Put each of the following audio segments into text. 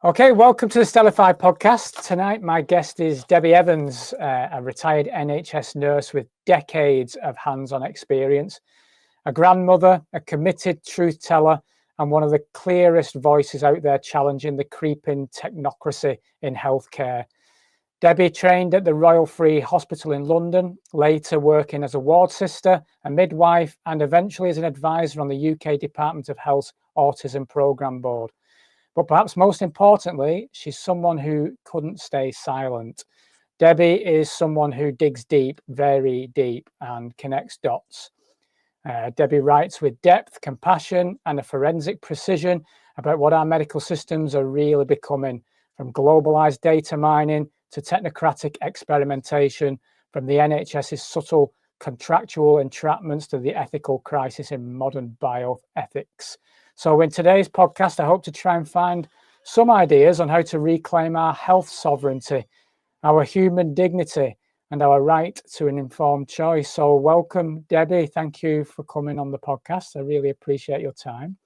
Okay, welcome to the Stellify Podcast. Tonight, my guest is Debi Evans, a retired NHS nurse with decades of hands-on experience, a grandmother, a committed truth teller, and one of the clearest voices out there challenging the creeping technocracy in healthcare. Debi trained at the Royal Free Hospital in London, later working as a ward sister, a midwife, and eventually as an advisor on the UK Department of Health's Autism Programme Board. But perhaps most importantly, she's someone who couldn't stay silent. Debi is someone who digs deep, very deep, and connects dots. Debi writes with depth, compassion, and a forensic precision about what our medical systems are really becoming, from globalized data mining to technocratic experimentation, from the NHS's subtle contractual entrapments to the ethical crisis in modern bioethics. So in today's podcast, I hope to try and find some ideas on how to reclaim our health sovereignty, our human dignity, and our right to an informed choice. So welcome, Debi. Thank you for coming on the podcast. I really appreciate your time.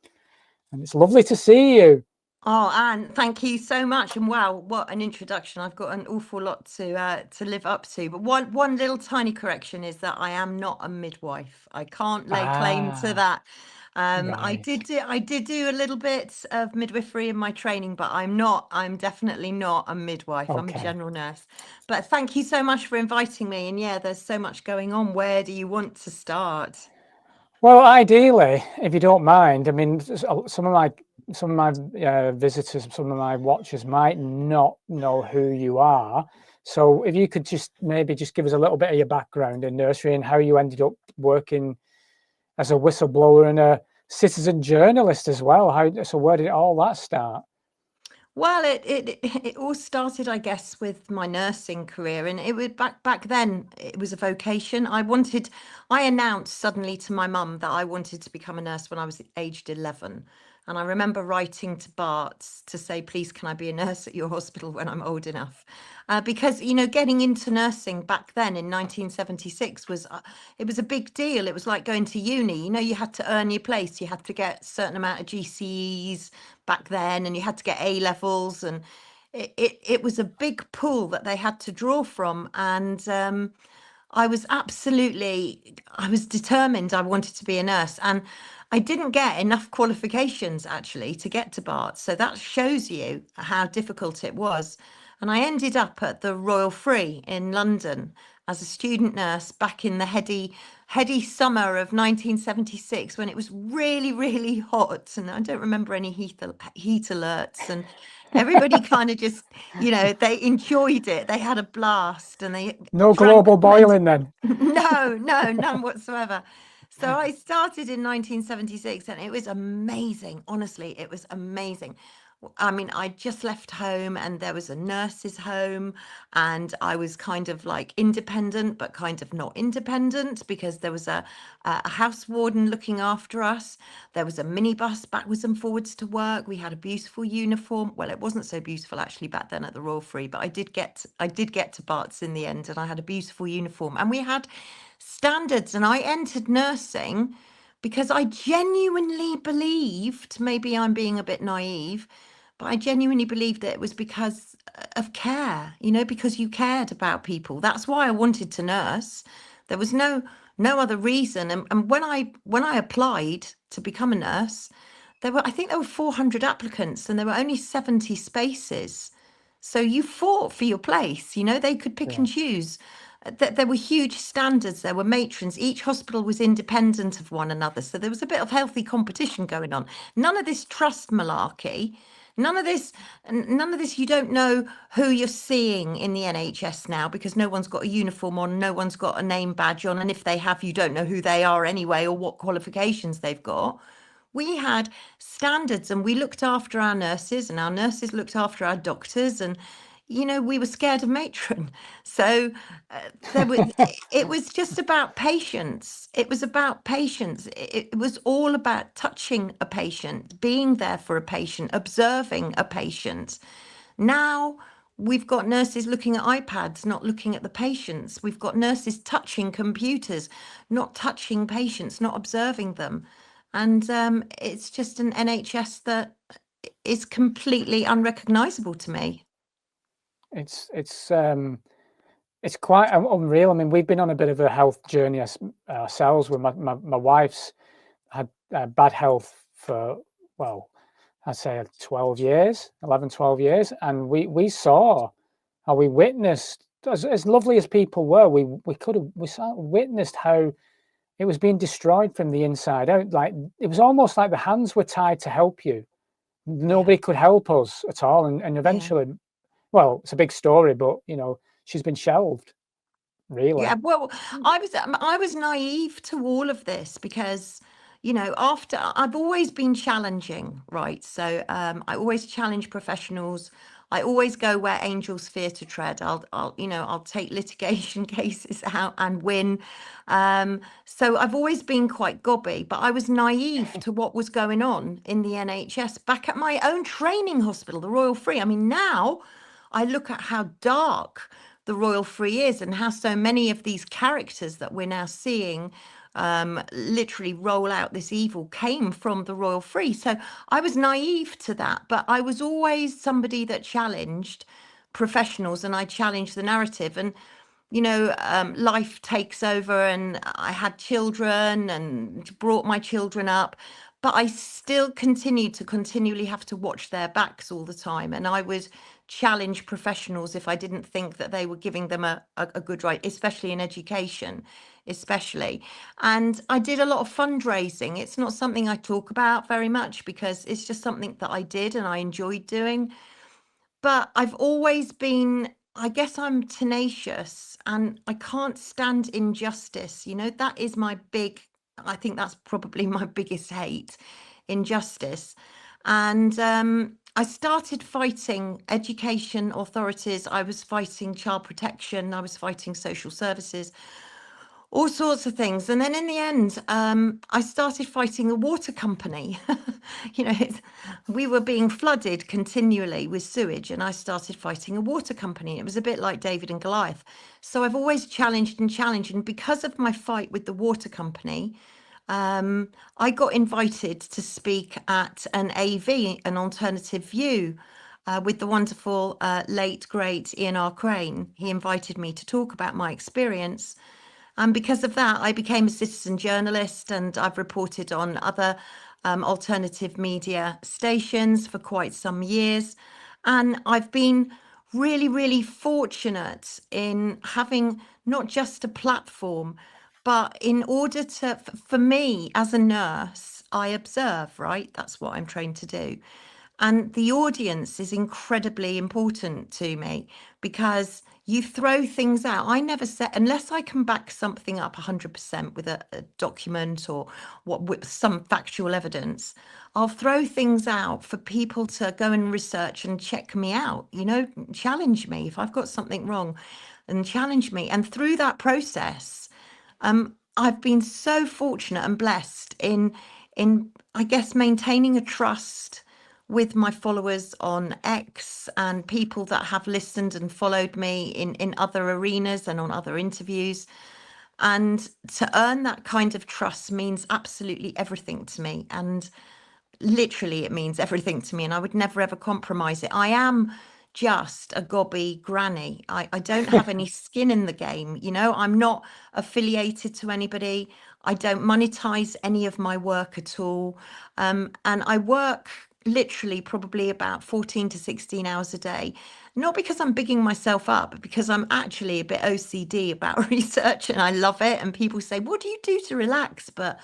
And it's lovely to see you. Oh, Anne, thank you so much. And wow, what an introduction. I've got an awful lot to live up to. But one little tiny correction is that I am not a midwife. I can't lay claim to that. Right. I did do a little bit of midwifery in my training, but I'm definitely not a midwife. I'm a general nurse. But thank you so much for inviting me. And yeah, there's so much going on. Where do you want to start? Well, ideally, if you don't mind, I mean, some of my visitors, some of my watchers might not know who you are. So if you could maybe give us a little bit of your background in nursery and how you ended up working as a whistleblower and a citizen journalist as well. So where did all that start? Well, it all started, I guess, with my nursing career, and it was back then. It was a vocation. I announced suddenly to my mum that I wanted to become a nurse when I was aged 11. And I remember writing to Bart to say, please, can I be a nurse at your hospital when I'm old enough? Because, getting into nursing back then in 1976 it was a big deal. It was like going to uni. You had to earn your place. You had to get a certain amount of GCEs back then, and you had to get A levels. And it was a big pool that they had to draw from. And I was determined I wanted to be a nurse. And I didn't get enough qualifications actually to get to Bart. So that shows you how difficult it was. And I ended up at the Royal Free in London as a student nurse back in the heady summer of 1976 when it was really, really hot. And I don't remember any heat alerts. And everybody kind of just, they enjoyed it. They had a blast and they no global boiling then. No, none whatsoever. So I started in 1976 and it was amazing. Honestly, it was amazing. I mean, I just left home and there was a nurse's home and I was kind of like independent, but kind of not independent because there was a house warden looking after us. There was a minibus backwards and forwards to work. We had a beautiful uniform. Well, it wasn't so beautiful actually back then at the Royal Free, but I did get to Bart's in the end and I had a beautiful uniform and we had standards, and I entered nursing because I genuinely believed, maybe I'm being a bit naive, but I genuinely believed that it was because of care, because you cared about people. That's why I wanted to nurse. There was no other reason. And when I applied to become a nurse, I think there were 400 applicants and there were only 70 spaces. So you fought for your place, they could pick and choose. There were huge standards, there were matrons, each hospital was independent of one another. So there was a bit of healthy competition going on. None of this trust malarkey. None of this, you don't know who you're seeing in the NHS now because no one's got a uniform on, no one's got a name badge on. And if they have, you don't know who they are anyway or what qualifications they've got. We had standards and we looked after our nurses and our nurses looked after our doctors and we were scared of matron. So it was just about patience. It was about patience. It was all about touching a patient, being there for a patient, observing a patient. Now we've got nurses looking at iPads, not looking at the patients. We've got nurses touching computers, not touching patients, not observing them. And it's just an NHS that is completely unrecognizable to me. It's quite unreal. I mean, we've been on a bit of a health journey ourselves. With my wife's had bad health for, well, I'd say 12 years, 11, 12 years. And we saw, how we witnessed, as lovely as people were, we witnessed how it was being destroyed from the inside out. Like, it was almost like the hands were tied to help you. Nobody could help us at all. And eventually, well, it's a big story, but, she's been shelved, really. Yeah, well, I was naive to all of this because, after I've always been challenging, right? So I always challenge professionals. I always go where angels fear to tread. I'll take litigation cases out and win. So I've always been quite gobby, but I was naive to what was going on in the NHS back at my own training hospital, the Royal Free. I mean, now I look at how dark the Royal Free is and how so many of these characters that we're now seeing literally roll out this evil came from the Royal Free. So I was naive to that, but I was always somebody that challenged professionals and I challenged the narrative. And life takes over and I had children and brought my children up, but I still continually have to watch their backs all the time. And I would challenge professionals if I didn't think that they were giving them a good right, especially in education, especially. And I did a lot of fundraising. It's not something I talk about very much because it's just something that I did and I enjoyed doing. But I've always been, I guess I'm tenacious and I can't stand injustice. That is I think that's probably my biggest hate, injustice. And I started fighting education authorities. I was fighting child protection. I was fighting social services, all sorts of things. And then in the end, I started fighting a water company. We were being flooded continually with sewage, and I started fighting a water company. It was a bit like David and Goliath. So I've always challenged. And because of my fight with the water company, I got invited to speak at an AV, an alternative view, with the wonderful late, great Ian R. Crane. He invited me to talk about my experience. And because of that, I became a citizen journalist and I've reported on other alternative media stations for quite some years. And I've been really, really fortunate in having not just a platform, but in order for me as a nurse, I observe, right? That's what I'm trained to do. And the audience is incredibly important to me because you throw things out. I never say, unless I can back something up 100% with a document or with some factual evidence, I'll throw things out for people to go and research and check me out, challenge me if I've got something wrong and challenge me. And through that process, I've been so fortunate and blessed in I guess maintaining a trust with my followers on X and people that have listened and followed me in other arenas and on other interviews. And to earn that kind of trust means absolutely everything to me. And literally, it means everything to me. And I would never, ever compromise it. I am just a gobby granny. I don't have any skin in the game. I'm not affiliated to anybody. I don't monetize any of my work at all. And I work literally probably about 14 to 16 hours a day, not because I'm bigging myself up, but because I'm actually a bit OCD about research and I love it. And people say, what do you do to relax? But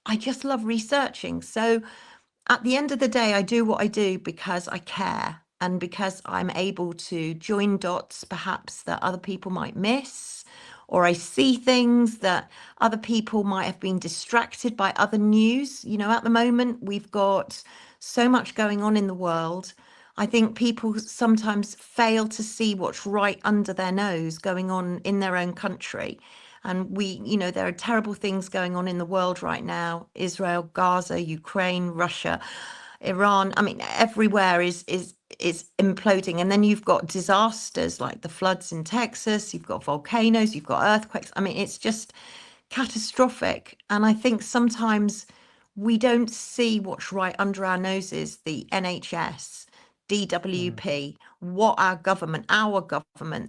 I just love researching. So at the end of the day, I do what I do because I care and because I'm able to join dots perhaps that other people might miss, or I see things that other people might have been distracted by other news. At the moment, we've got so much going on in the world. I think people sometimes fail to see what's right under their nose going on in their own country. And there are terrible things going on in the world right now: Israel, Gaza, Ukraine, Russia, Iran. I mean, everywhere is imploding. And then you've got disasters like the floods in Texas, you've got volcanoes, you've got earthquakes. I mean, it's just catastrophic. And I think sometimes we don't see what's right under our noses, the NHS, DWP, what our government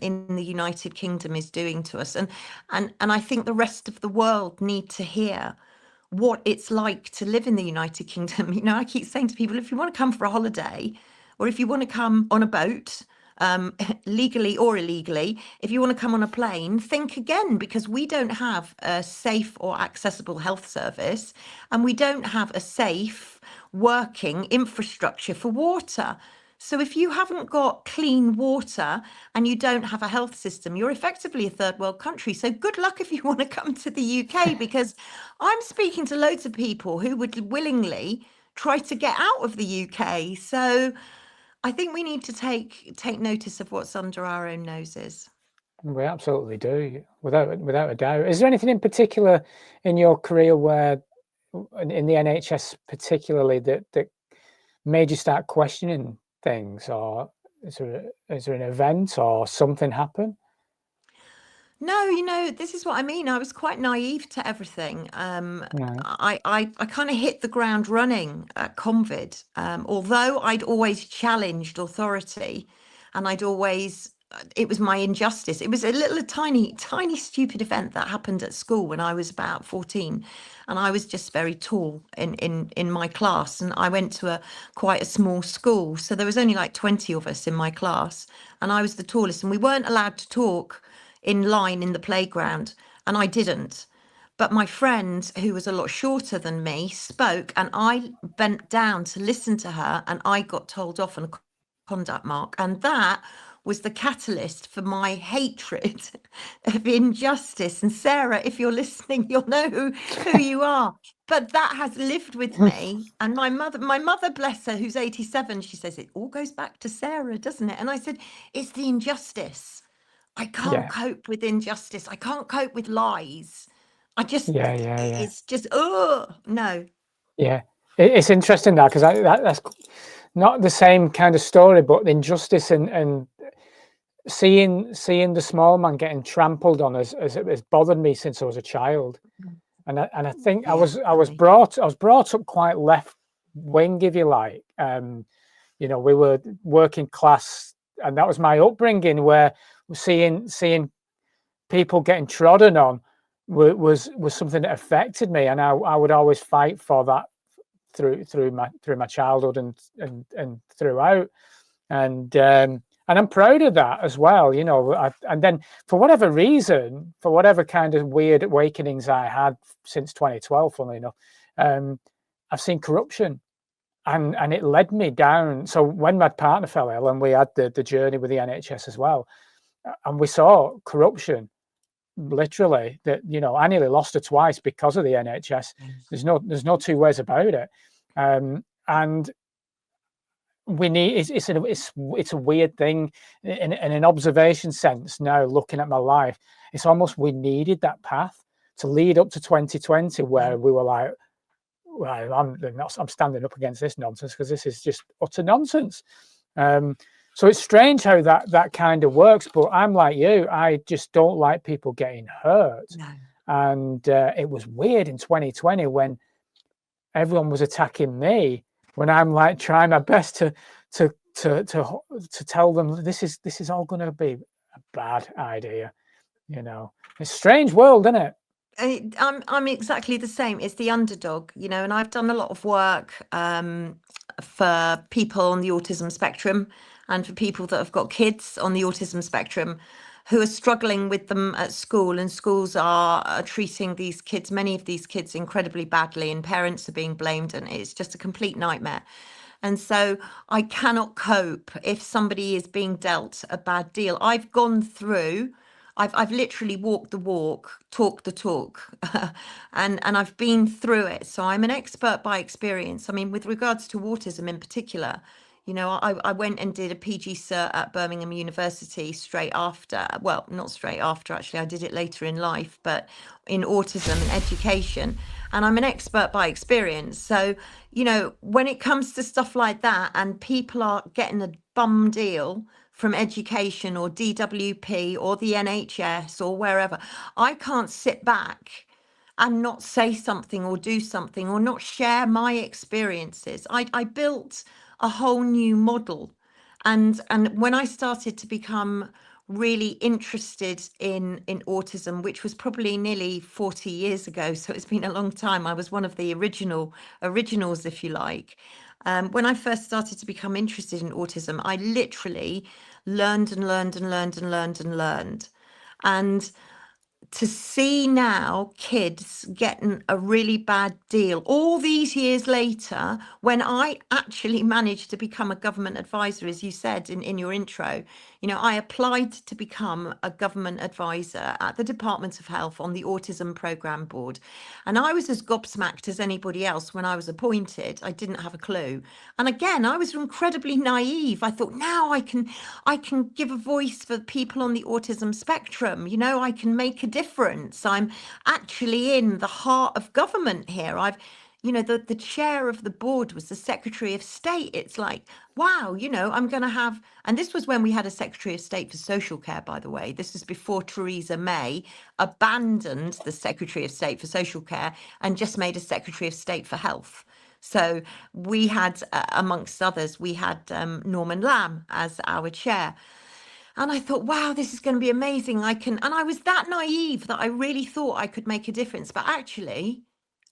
in the United Kingdom is doing to us. And I think the rest of the world need to hear what it's like to live in the United Kingdom. You know, I keep saying to people, if you want to come for a holiday, or if you want to come on a boat, legally or illegally, if you want to come on a plane, think again, because we don't have a safe or accessible health service, and we don't have a safe working infrastructure for water. So if you haven't got clean water and you don't have a health system, you're effectively a third world country. So good luck if you want to come to the UK, because I'm speaking to loads of people who would willingly try to get out of the UK. So I think we need to take notice of what's under our own noses. We absolutely do, without a doubt. Is there anything in particular in your career where, in the NHS particularly, that made you start questioning things, or is there an event or something happen? No, you know, this is what I mean. I was quite naive to everything. Right. I kind of hit the ground running at COVID, although I'd always challenged authority, and it was my injustice. It was a tiny, stupid event that happened at school when I was about 14, and I was just very tall in my class, and I went to quite a small school, so there was only like 20 of us in my class, and I was the tallest, and we weren't allowed to talk in line in the playground, and I didn't. But my friend, who was a lot shorter than me, spoke, and I bent down to listen to her, and I got told off on a conduct mark. And that was the catalyst for my hatred of injustice. And Sarah, if you're listening, you'll know who you are. But that has lived with me. And my mother, bless her, who's 87, she says, it all goes back to Sarah, doesn't it? And I said, it's the injustice. I can't cope with injustice. I can't cope with lies. It's just, oh, no. Yeah. It's interesting that, because that's not the same kind of story, but the injustice and seeing the small man getting trampled on has bothered me since I was a child. And I think I was brought up quite left wing, if you like. You know, we were working class, and that was my upbringing, where seeing people getting trodden on was something that affected me, and I would always fight for that through my childhood and throughout, and I'm proud of that as well, you know. And then for whatever reason, for whatever kind of weird awakenings I had since 2012, funnily enough, I've seen corruption. And it led me down. So when my partner fell ill, and we had the journey with the NHS as well, and we saw corruption, literally, that, you know, I nearly lost her twice because of the NHS. There's no two ways about it. And we need, it's a weird thing in an observation sense. Now looking at my life, it's almost, we needed that path to lead up to 2020, where we were like, well, I'm standing up against this nonsense, because this is just utter nonsense. So it's strange how that kind of works. But I'm like you, I just don't like people getting hurt. No. And it was weird in 2020 when everyone was attacking me, when I'm like trying my best to tell them this is all going to be a bad idea. You know, it's a strange world, isn't it? I'm exactly the same. It's the underdog, you know, and I've done a lot of work for people on the autism spectrum, and for people that have got kids on the autism spectrum who are struggling with them at school, and schools are treating these kids, many of these kids, incredibly badly, and parents are being blamed, and it's just a complete nightmare. And so I cannot cope if somebody is being dealt a bad deal. I've gone through, I've literally walked the walk, talked the talk, and I've been through it. So I'm an expert by experience. I mean, with regards to autism in particular, you know, I went and did a PG cert at Birmingham University straight after, well, not straight after, actually, I did it later in life, but in autism and education. And I'm an expert by experience. So, you know, when it comes to stuff like that, and people are getting a bum deal from education or DWP or the NHS or wherever, I can't sit back and not say something or do something or not share my experiences. I built a whole new model. And when I started to become really interested in autism, which was probably nearly 40 years ago, so it's been a long time. I was one of the originals, if you like. When I first started to become interested in autism, I literally learned and learned and learned and learned and learned. And to see now kids getting a really bad deal all these years later, when I actually managed to become a government advisor, as you said in your intro, I applied to become a government advisor at the Department of Health on the Autism Programme Board. And I was as gobsmacked as anybody else when I was appointed. I didn't have a clue. And again, I was incredibly naive. I thought, now I can give a voice for people on the autism spectrum. I can make a difference. I'm actually in the heart of government here. The chair of the board was the Secretary of State. It's like, wow, I'm going to have, and this was when we had a Secretary of State for Social Care, by the way. This was before Theresa May abandoned the Secretary of State for Social Care and just made a Secretary of State for Health. So we had, amongst others, we had Norman Lamb as our chair. And I thought, wow, this is going to be amazing. And I was that naive that I really thought I could make a difference. But actually,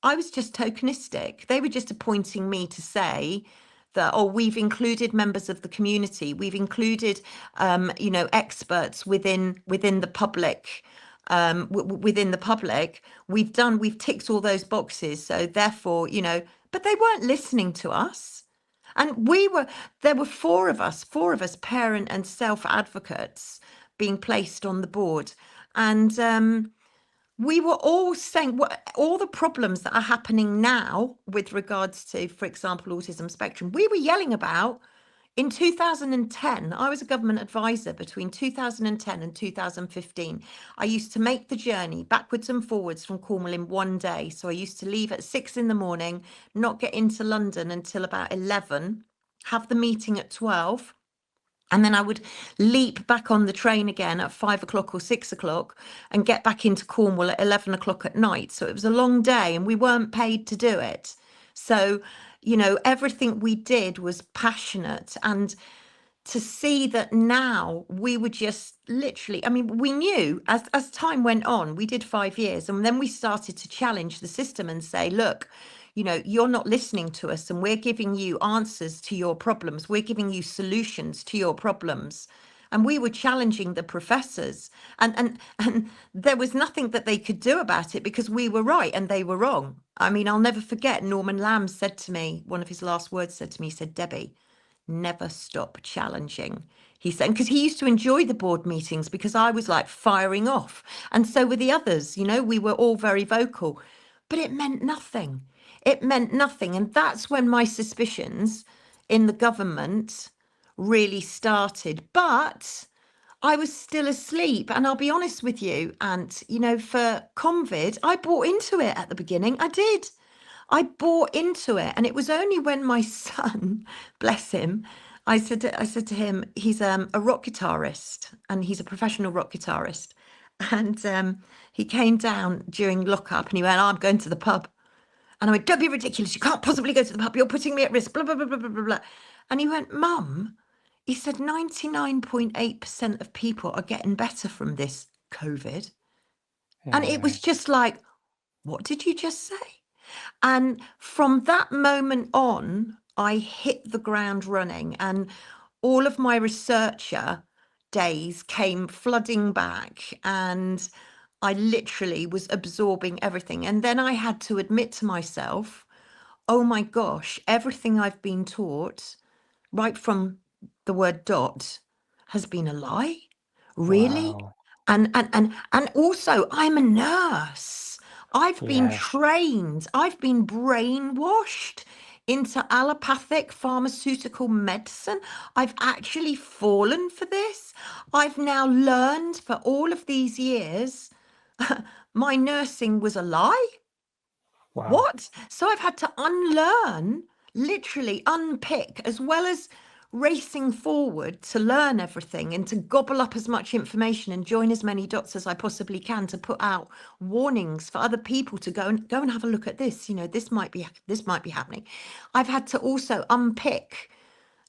I was just tokenistic. They were just appointing me to say that, oh, we've included members of the community. We've included, experts within the public. Within the public, we've ticked all those boxes. So therefore, but they weren't listening to us. And there were four of us, parent and self advocates being placed on the board. And we were all saying all the problems that are happening now with regards to, for example, autism spectrum, we were yelling about in 2010. I was a government advisor between 2010 and 2015. I used to make the journey backwards and forwards from Cornwall in one day. So I used to leave at 6 a.m, not get into London until about 11, have the meeting at 12. And then I would leap back on the train again at 5 o'clock or 6 o'clock and get back into Cornwall at 11 o'clock at night. So it was a long day and we weren't paid to do it. So, everything we did was passionate. And to see that now we were just literally, we knew as time went on, we did 5 years, and then we started to challenge the system and say, look, you're not listening to us, and we're giving you answers to your problems. We're giving you solutions to your problems. And we were challenging the professors, and there was nothing that they could do about it because we were right and they were wrong. I'll never forget, Norman Lamb said to me, one of his last words said to me, he said, Debbie, never stop challenging. He said, because he used to enjoy the board meetings because I was like firing off. And so were the others, we were all very vocal, but it meant nothing. It meant nothing. And that's when my suspicions in the government really started. But I was still asleep. And I'll be honest with you, Ant, for COVID, I bought into it at the beginning. I did. I bought into it. And it was only when my son, bless him, I said to him, he's a rock guitarist and he's a professional rock guitarist. And he came down during lockup and he went, oh, I'm going to the pub. And I went, don't be ridiculous. You can't possibly go to the pub. You're putting me at risk, blah, blah, blah, blah, blah, blah. And he went, Mum, he said 99.8% of people are getting better from this COVID. Yeah. And it was just like, what did you just say? And from that moment on, I hit the ground running, and all of my researcher days came flooding back, and I literally was absorbing everything. And then I had to admit to myself, oh my gosh, everything I've been taught, right from the word dot, has been a lie. Really? Wow. And also, I'm a nurse. I've been trained, I've been brainwashed into allopathic pharmaceutical medicine. I've actually fallen for this. I've now learned for all of these years my nursing was a lie. Wow. What? So I've had to unlearn, literally unpick, as well as racing forward to learn everything and to gobble up as much information and join as many dots as I possibly can to put out warnings for other people to go and have a look at this. You know, this might be happening. I've had to also unpick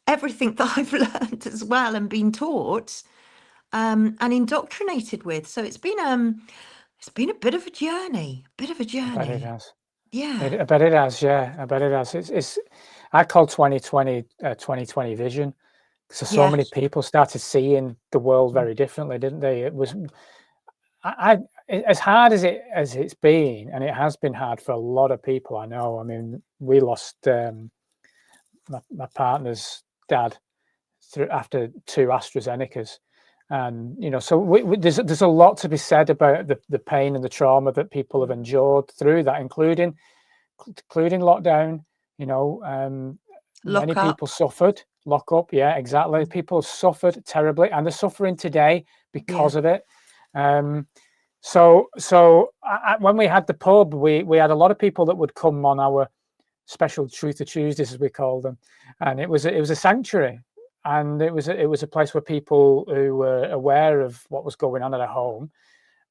everything that I've learned as well and been taught and indoctrinated with. So it's been a bit of a journey, I bet it has. Yeah. I bet it has. Yeah, I bet it has. It's I call 2020 2020 vision. So many people started seeing the world very differently, didn't they? It was as hard as it's been, and it has been hard for a lot of people. I know. I mean, we lost my partner's dad after 2 AstraZenecas, and you know, so there's a lot to be said about the pain and the trauma that people have endured through that, including lockdown. You know, many people suffered. Lock up, yeah, exactly. People suffered terribly, and they're suffering today because of it. So when we had the pub, we had a lot of people that would come on our special Truther Tuesdays, as we call them, and it was a sanctuary, and it was a place where people who were aware of what was going on at home,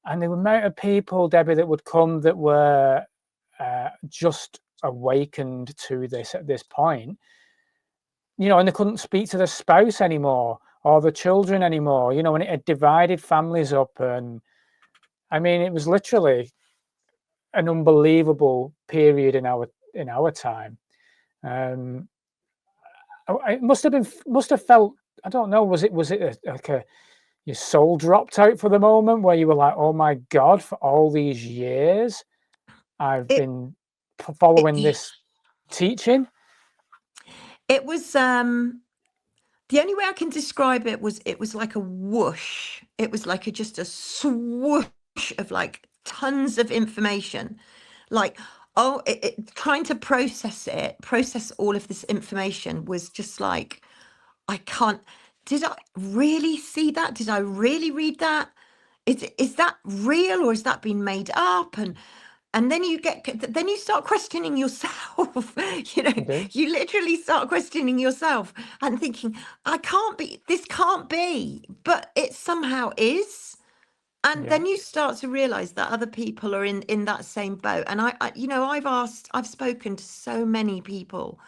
and the amount of people, Debbie, that would come that were just awakened to this at this point, you know, and they couldn't speak to their spouse anymore or the children anymore, you know, and it had divided families up. And I mean, it was literally an unbelievable period in our time. It must have felt, I don't know, was it like your soul dropped out for the moment where you were like, oh my God, for all these years I've been following this teaching? It was the only way I can describe it was like a whoosh. It was like just a swoosh of like tons of information. Like, trying to process all of this information was just like, I can't. Did I really see that? Did I really read that? Is that real, or has that been made up? And then you start questioning yourself. You know, you literally start questioning yourself and thinking, this can't be, but it somehow is. And then you start to realize that other people are in that same boat. And I've spoken to so many people,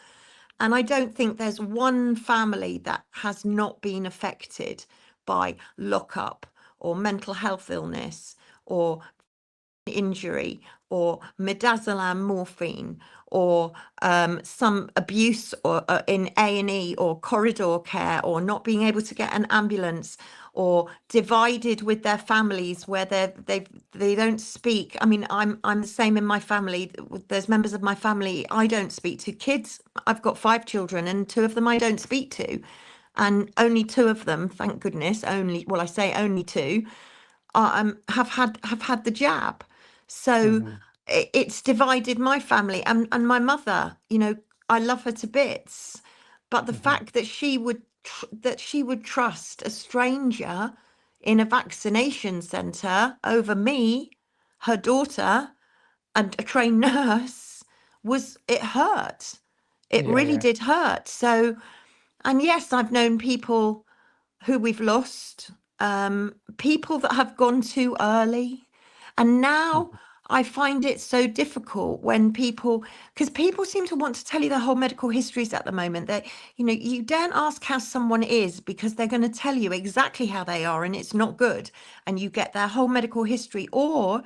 and I don't think there's one family that has not been affected by lockup or mental health illness or injury or midazolam morphine or some abuse or in A&E or corridor care, or not being able to get an ambulance, or divided with their families where they don't speak. I mean, I'm the same in my family. There's members of my family I don't speak to. Kids, I've got 5 children, and 2 of them I don't speak to, and only 2 of them, thank goodness, I say only 2 have had the jab. So it's divided my family, and my mother, you know, I love her to bits, but the fact that she would trust a stranger in a vaccination center over me, her daughter, and a trained nurse, it hurt. It really did hurt. So, and yes, I've known people who we've lost, people that have gone too early. And now I find it so difficult when because people seem to want to tell you their whole medical histories at the moment. That, you know, you don't ask how someone is, because they're going to tell you exactly how they are, and it's not good. And you get their whole medical history, or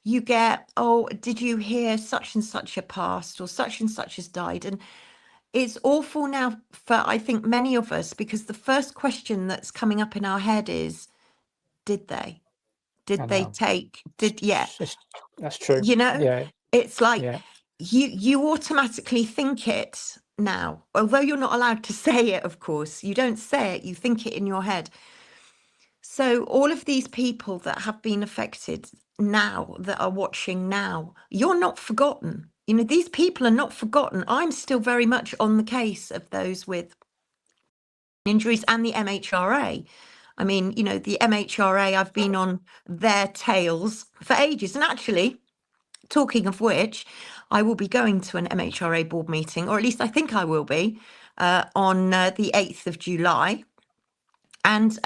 you get, oh, did you hear such and such a passed, or such and such has died? And it's awful now for, I think, many of us, because the first question that's coming up in our head is, did they take, that's true. You know, it's like you automatically think it now, although you're not allowed to say it, of course. You don't say it, you think it in your head. So all of these people that have been affected now, that are watching now, you're not forgotten. You know, these people are not forgotten. I'm still very much on the case of those with injuries, and the MHRA. I mean, you know, the MHRA, I've been on their tails for ages. And actually, talking of which, I will be going to an MHRA board meeting, or at least I think I will be, on the 8th of July. And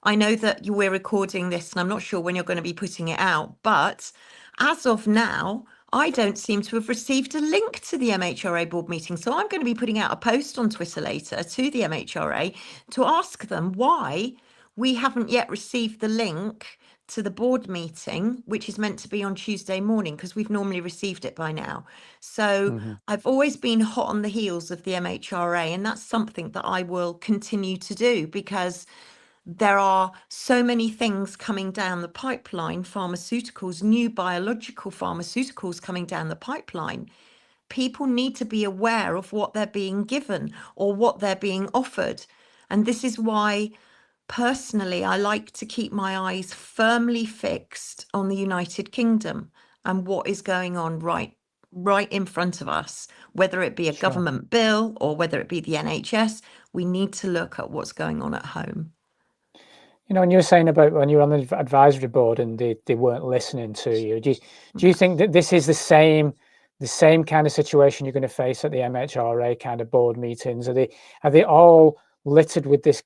I know that we're recording this, and I'm not sure when you're going to be putting it out, but as of now, I don't seem to have received a link to the MHRA board meeting. So I'm going to be putting out a post on Twitter later to the MHRA to ask them why we haven't yet received the link to the board meeting, which is meant to be on Tuesday morning, because we've normally received it by now. So I've always been hot on the heels of the MHRA, and that's something that I will continue to do, because there are so many things coming down the pipeline, pharmaceuticals, new biological pharmaceuticals coming down the pipeline. People need to be aware of what they're being given or what they're being offered. And this is why, personally, I like to keep my eyes firmly fixed on the United Kingdom and what is going on right in front of us, whether it be a government bill or whether it be the NHS. We need to look at what's going on at home. You know, and you were saying about when you were on the advisory board and they weren't listening to you. Do you think that this is the same kind of situation you're going to face at the MHRA kind of board meetings? Are they all littered with this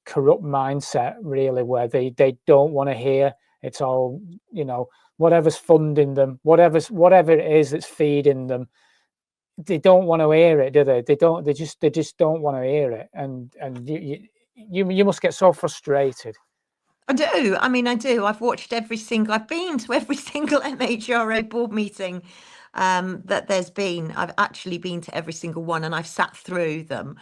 corrupt mindset, really, where they don't want to hear? It's all, you know, whatever's funding them, whatever it is that's feeding them, they don't want to hear it, do they? They just don't want to hear it, and you must get so frustrated. I do. I mean, I do. I've been to every single MHRA board meeting that there's been. I've actually been to every single one, and I've sat through them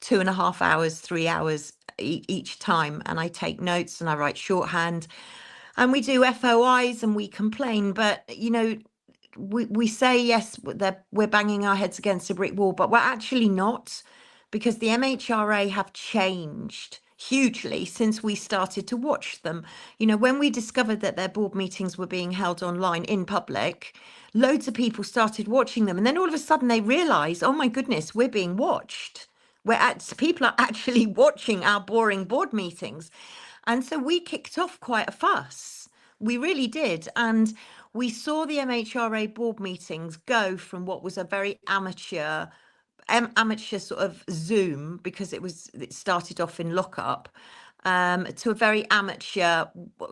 2.5 hours, 3 hours each time. And I take notes and I write shorthand, and we do FOIs and we complain. But, you know, we say, yes, we're banging our heads against a brick wall, but we're actually not, because the MHRA have changed hugely since we started to watch them. You know, when we discovered that their board meetings were being held online in public, loads of people started watching them. And then all of a sudden they realize, oh my goodness, we're being watched. People are actually watching our boring board meetings. And so we kicked off quite a fuss. We really did. And we saw the MHRA board meetings go from what was a very amateur sort of Zoom, because it started off in lockup, to a very amateur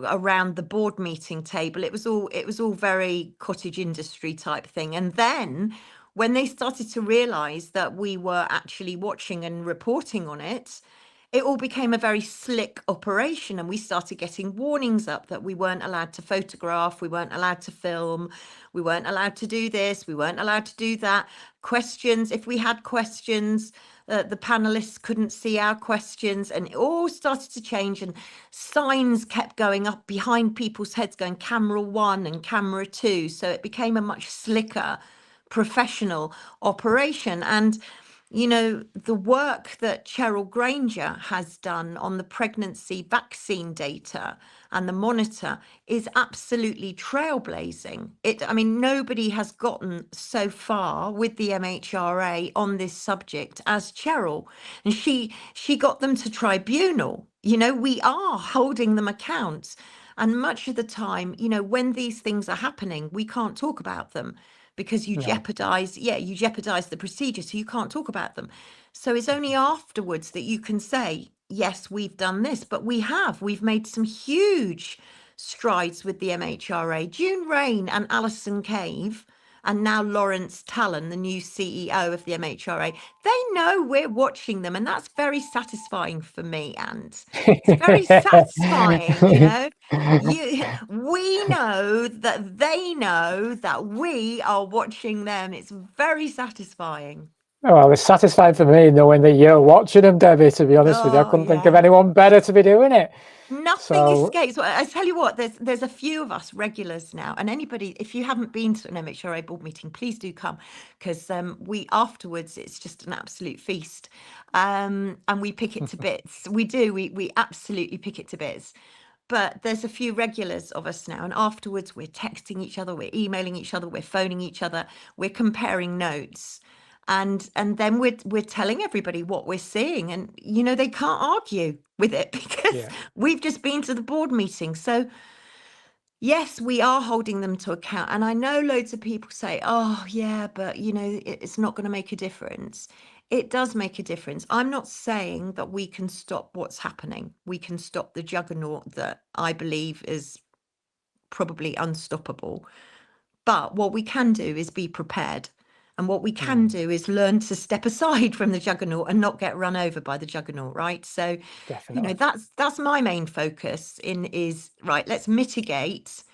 around the board meeting table. It was all very cottage industry type thing. And then when they started to realize that we were actually watching and reporting on it, it all became a very slick operation, and we started getting warnings up that we weren't allowed to photograph, we weren't allowed to film, we weren't allowed to do this, we weren't allowed to do that. Questions, if we had questions, the panelists couldn't see our questions, and it all started to change, and signs kept going up behind people's heads going camera 1 and camera 2. So it became a much slicker, professional operation. And you know, the work that Cheryl Granger has done on the pregnancy vaccine data and the monitor is absolutely trailblazing. I mean, nobody has gotten so far with the MHRA on this subject as Cheryl. And she got them to tribunal. You know, we are holding them accounts. And much of the time, you know, when these things are happening, we can't talk about them, because you jeopardize the procedure, so you can't talk about them. So it's only afterwards that you can say, yes, we've done this. But we've made some huge strides with the MHRA. June Rain and Alison Cave, and now Lawrence Talon, the new CEO of the MHRA, they know we're watching them, and that's very satisfying for me. And it's very satisfying, you know. We know that they know that we are watching them. It's very satisfying. Oh, well, it's satisfying for me knowing that you're watching them, Debbie, to be honest with you. I couldn't think of anyone better to be doing it. Nothing escapes. Well, I tell you what, there's a few of us regulars now, and anybody, if you haven't been to an MHRA board meeting, please do come, because we afterwards, it's just an absolute feast, and we pick it to bits. We do. We absolutely pick it to bits. But there's a few regulars of us now, and afterwards we're texting each other, we're emailing each other, we're phoning each other, we're comparing notes. And then we're telling everybody what we're seeing, and you know, they can't argue with it, because we've just been to the board meeting. So yes, we are holding them to account. And I know loads of people say, oh yeah, but you know, it's not going to make a difference. It does make a difference. I'm not saying that we can stop what's happening. We can stop the juggernaut that I believe is probably unstoppable. But what we can do is be prepared. And what we can do is learn to step aside from the juggernaut and not get run over by the juggernaut, right? So, Definitely. that's my main focus is right, let's mitigate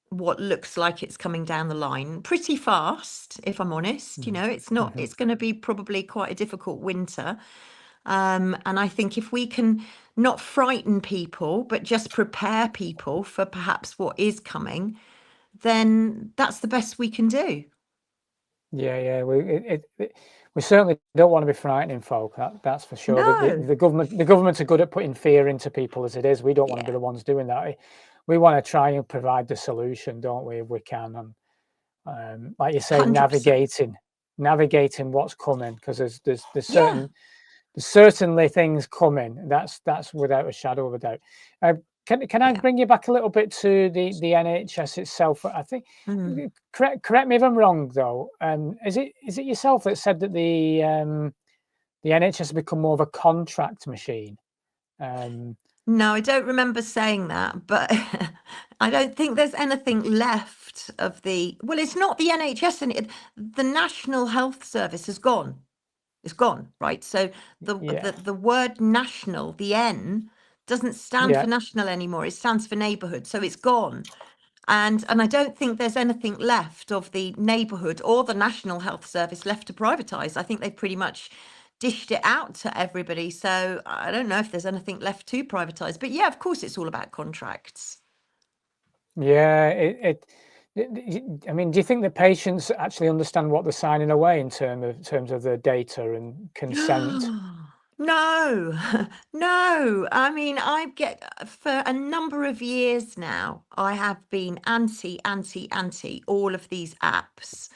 what looks like it's coming down the line pretty fast, if I'm honest. It's going to be probably quite a difficult winter. And I think if we can not frighten people, but just prepare people for perhaps what is coming, then that's the best we can do. Yeah. We certainly don't want to be frightening folk. That's for sure. No. The government are good at putting fear into people as it is. We don't want to be the ones doing that. We want to try and provide the solution, don't we, if we can? And like you say, 100%. navigating what's coming, because there's certainly things coming. That's without a shadow of a doubt. Can I bring you back a little bit to the NHS itself? I think correct me if I'm wrong though. Is it yourself that said that the NHS has become more of a contract machine? No, I don't remember saying that, but I don't think there's anything left of well, it's not the NHS, and the National Health Service is gone. It's gone, right? So the word national, the N, doesn't stand for national anymore. It stands for neighbourhood. So it's gone. And I don't think there's anything left of the neighbourhood or the National Health Service left to privatise. I think they've pretty much dished it out to everybody. So I don't know if there's anything left to privatise. But yeah, of course, it's all about contracts. Yeah, I mean, do you think the patients actually understand what they're signing away in terms of the data and consent? No. I mean, for a number of years now, I have been anti all of these apps.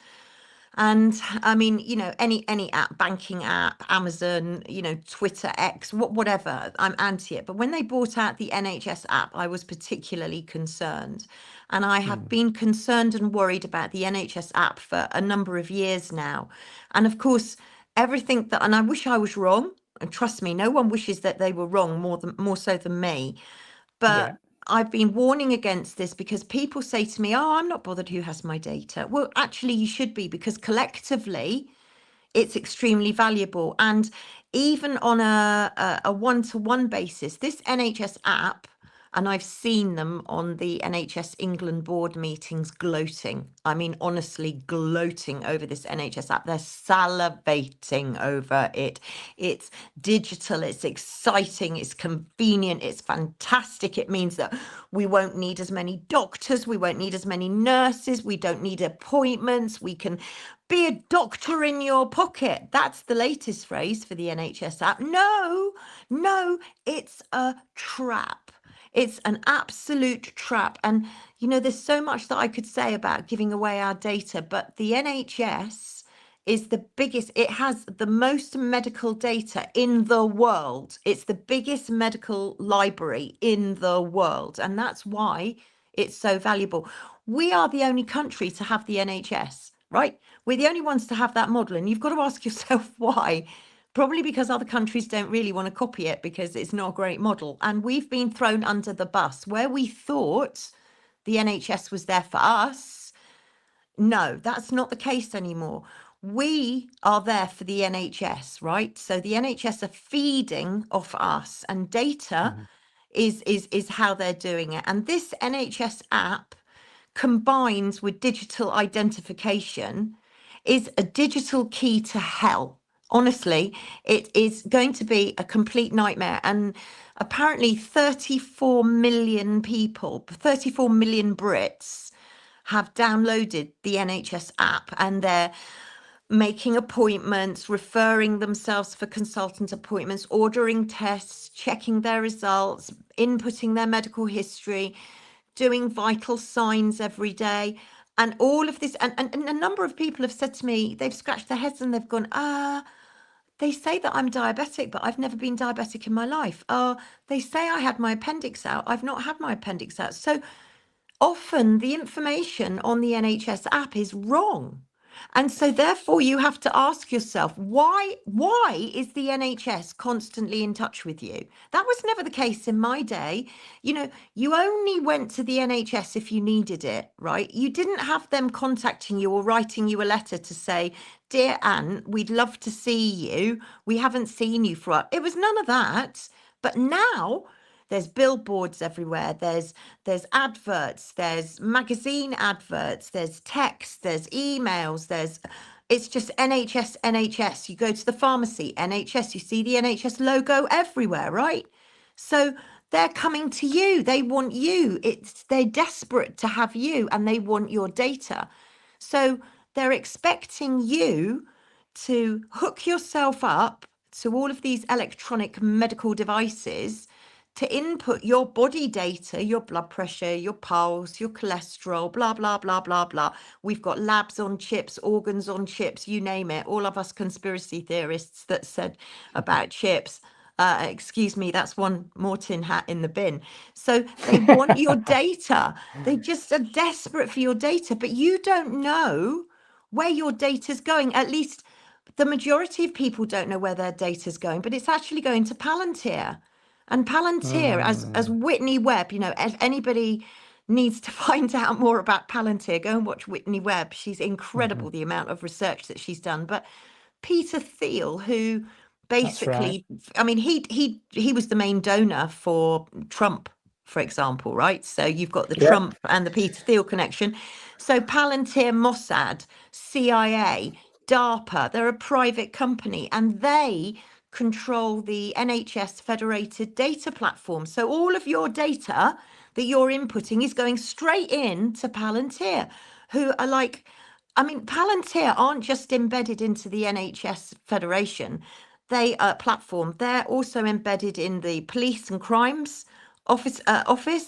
And I mean, any app, banking app, Amazon, Twitter, X, whatever, I'm anti it. But when they brought out the NHS app, I was particularly concerned. And I have been concerned and worried about the NHS app for a number of years now. And of course, and I wish I was wrong. And trust me, no one wishes that they were wrong more so than me. But I've been warning against this because people say to me, "Oh, I'm not bothered who has my data." Well, actually, you should be, because collectively, it's extremely valuable. And even on a one-to-one basis, this NHS app, and I've seen them on the NHS England board meetings gloating. I mean, honestly, gloating over this NHS app. They're salivating over it. It's digital, it's exciting, it's convenient, it's fantastic. It means that we won't need as many doctors, we won't need as many nurses, we don't need appointments, we can be a doctor in your pocket. That's the latest phrase for the NHS app. No, it's a trap. It's an absolute trap. And, there's so much that I could say about giving away our data, but the NHS is the biggest. It has the most medical data in the world. It's the biggest medical library in the world. And that's why it's so valuable. We are the only country to have the NHS, right? We're the only ones to have that model. And you've got to ask yourself why. Probably because other countries don't really want to copy it because it's not a great model. And we've been thrown under the bus where we thought the NHS was there for us. No, that's not the case anymore. We are there for the NHS, right? So the NHS are feeding off us, and data is how they're doing it. And this NHS app, combined with digital identification, is a digital key to hell. Honestly, it is going to be a complete nightmare. And apparently 34 million people, 34 million Brits have downloaded the NHS app, and they're making appointments, referring themselves for consultant appointments, ordering tests, checking their results, inputting their medical history, doing vital signs every day. And all of this, and a number of people have said to me, they've scratched their heads and they've gone, they say that I'm diabetic, but I've never been diabetic in my life. They say I had my appendix out. I've not had my appendix out. So often the information on the NHS app is wrong. And so therefore you have to ask yourself, why is the NHS constantly in touch with you? That was never the case in my day. You know, you only went to the NHS if you needed it, right? You didn't have them contacting you or writing you a letter to say, dear Anne, we'd love to see you. We haven't seen you for it was none of that. But now there's billboards everywhere. There's adverts, there's magazine adverts, there's text, there's emails, it's just NHS, NHS. You go to the pharmacy, NHS, you see the NHS logo everywhere, right? So they're coming to you. They want you. They're desperate to have you and they want your data. So they're expecting you to hook yourself up to all of these electronic medical devices to input your body data, your blood pressure, your pulse, your cholesterol, blah, blah, blah, blah, blah. We've got labs on chips, organs on chips, you name it. All of us conspiracy theorists that said about chips. Excuse me, that's one more tin hat in the bin. So they want your data. They just are desperate for your data, but you don't know where your data's going. At least the majority of people don't know where their data's going, but it's actually going to Palantir. And Palantir, as Whitney Webb, you know, if anybody needs to find out more about Palantir, go and watch Whitney Webb. She's incredible, the amount of research that she's done. But Peter Thiel, who basically, I mean, he was the main donor for Trump, for example, right? So you've got the Trump and the Peter Thiel connection. So Palantir, Mossad, CIA, DARPA, they're a private company and they control the NHS federated data platform. So all of your data that you're inputting is going straight in to Palantir, who are like, I mean, Palantir aren't just embedded into the NHS Federation, they platform. They're also embedded in the police and crimes office.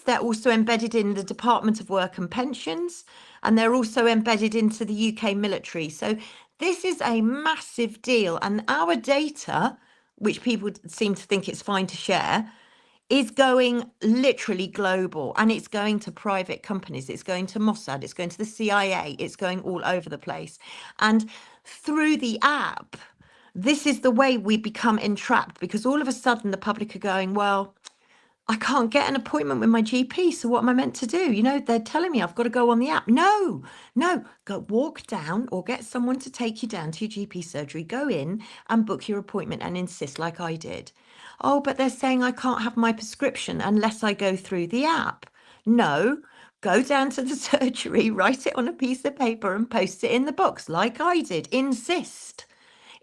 They're also embedded in the Department of Work and Pensions, and they're also embedded into the UK military. So this is a massive deal, and our data, which people seem to think it's fine to share, is going literally global, and it's going to private companies, it's going to Mossad, it's going to the CIA, it's going all over the place. And through the app, this is the way we become entrapped, because all of a sudden the public are going, well, I can't get an appointment with my GP, so what am I meant to do? You know, they're telling me I've got to go on the app. No, go walk down or get someone to take you down to your GP surgery, go in and book your appointment and insist like I did. Oh, but they're saying I can't have my prescription unless I go through the app. No, go down to the surgery, write it on a piece of paper and post it in the box like I did. Insist.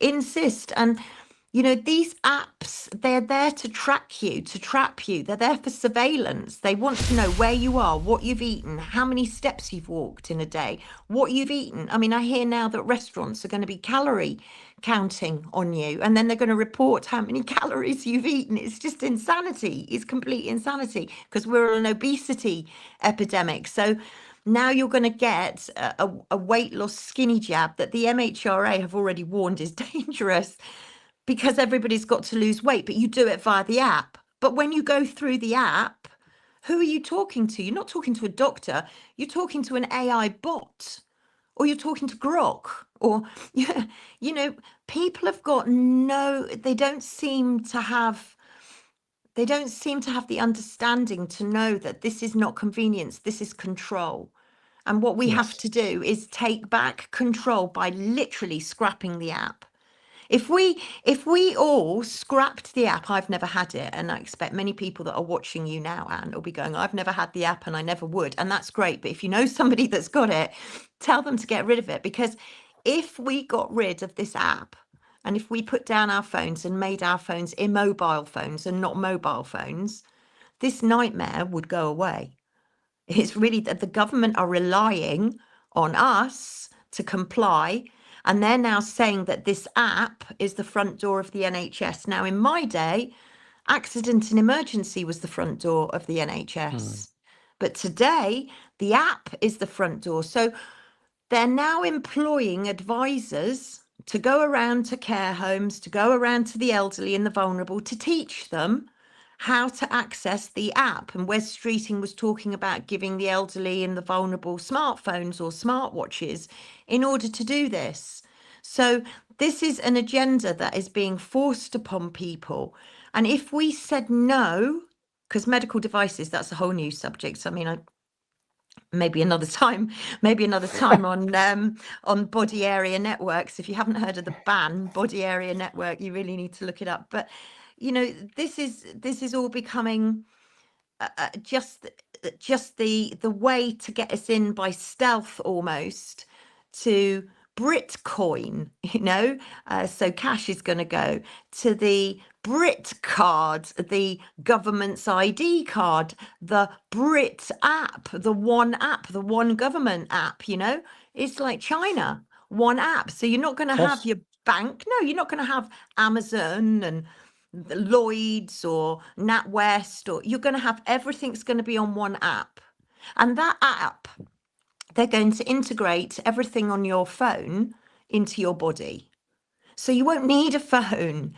And you know, these apps, they're there to track you, to trap you. They're there for surveillance. They want to know where you are, what you've eaten, how many steps you've walked in a day, what you've eaten. I mean, I hear now that restaurants are going to be calorie counting on you, and then they're going to report how many calories you've eaten. It's just insanity. It's complete insanity, because we're on an obesity epidemic. So now you're going to get a weight loss skinny jab that the MHRA have already warned is dangerous, because everybody's got to lose weight, but you do it via the app. But when you go through the app, who are you talking to? You're not talking to a doctor, you're talking to an AI bot, or you're talking to Grok, or, you know, people have got they don't seem to have the understanding to know that this is not convenience, this is control. And what we have to do is take back control by literally scrapping the app. If we all scrapped the app, I've never had it, and I expect many people that are watching you now, Anne, will be going, I've never had the app and I never would. And that's great. But if you know somebody that's got it, tell them to get rid of it. Because if we got rid of this app, and if we put down our phones and made our phones immobile phones and not mobile phones, this nightmare would go away. It's really that the government are relying on us to comply. And they're now saying that this app is the front door of the NHS. Now, in my day, accident and emergency was the front door of the NHS. But today, the app is the front door. So they're now employing advisors to go around to care homes, to go around to the elderly and the vulnerable, to teach them how to access the app. And Wes Streeting was talking about giving the elderly and the vulnerable smartphones or smartwatches in order to do this. So this is an agenda that is being forced upon people. And if we said no, because medical devices, that's a whole new subject. I mean, maybe another time on body area networks. If you haven't heard of the ban body area network, you really need to look it up. But this is all becoming just the way to get us in by stealth, almost, to Britcoin, so cash is going to go to the Brit card, the government's ID card, the Brit app, the one government app. It's like China, one app. So you're not going to have your bank. No, you're not going to have Amazon and Lloyd's or NatWest, or you're going to have everything's going to be on one app. And that app, they're going to integrate everything on your phone into your body. So you won't need a phone.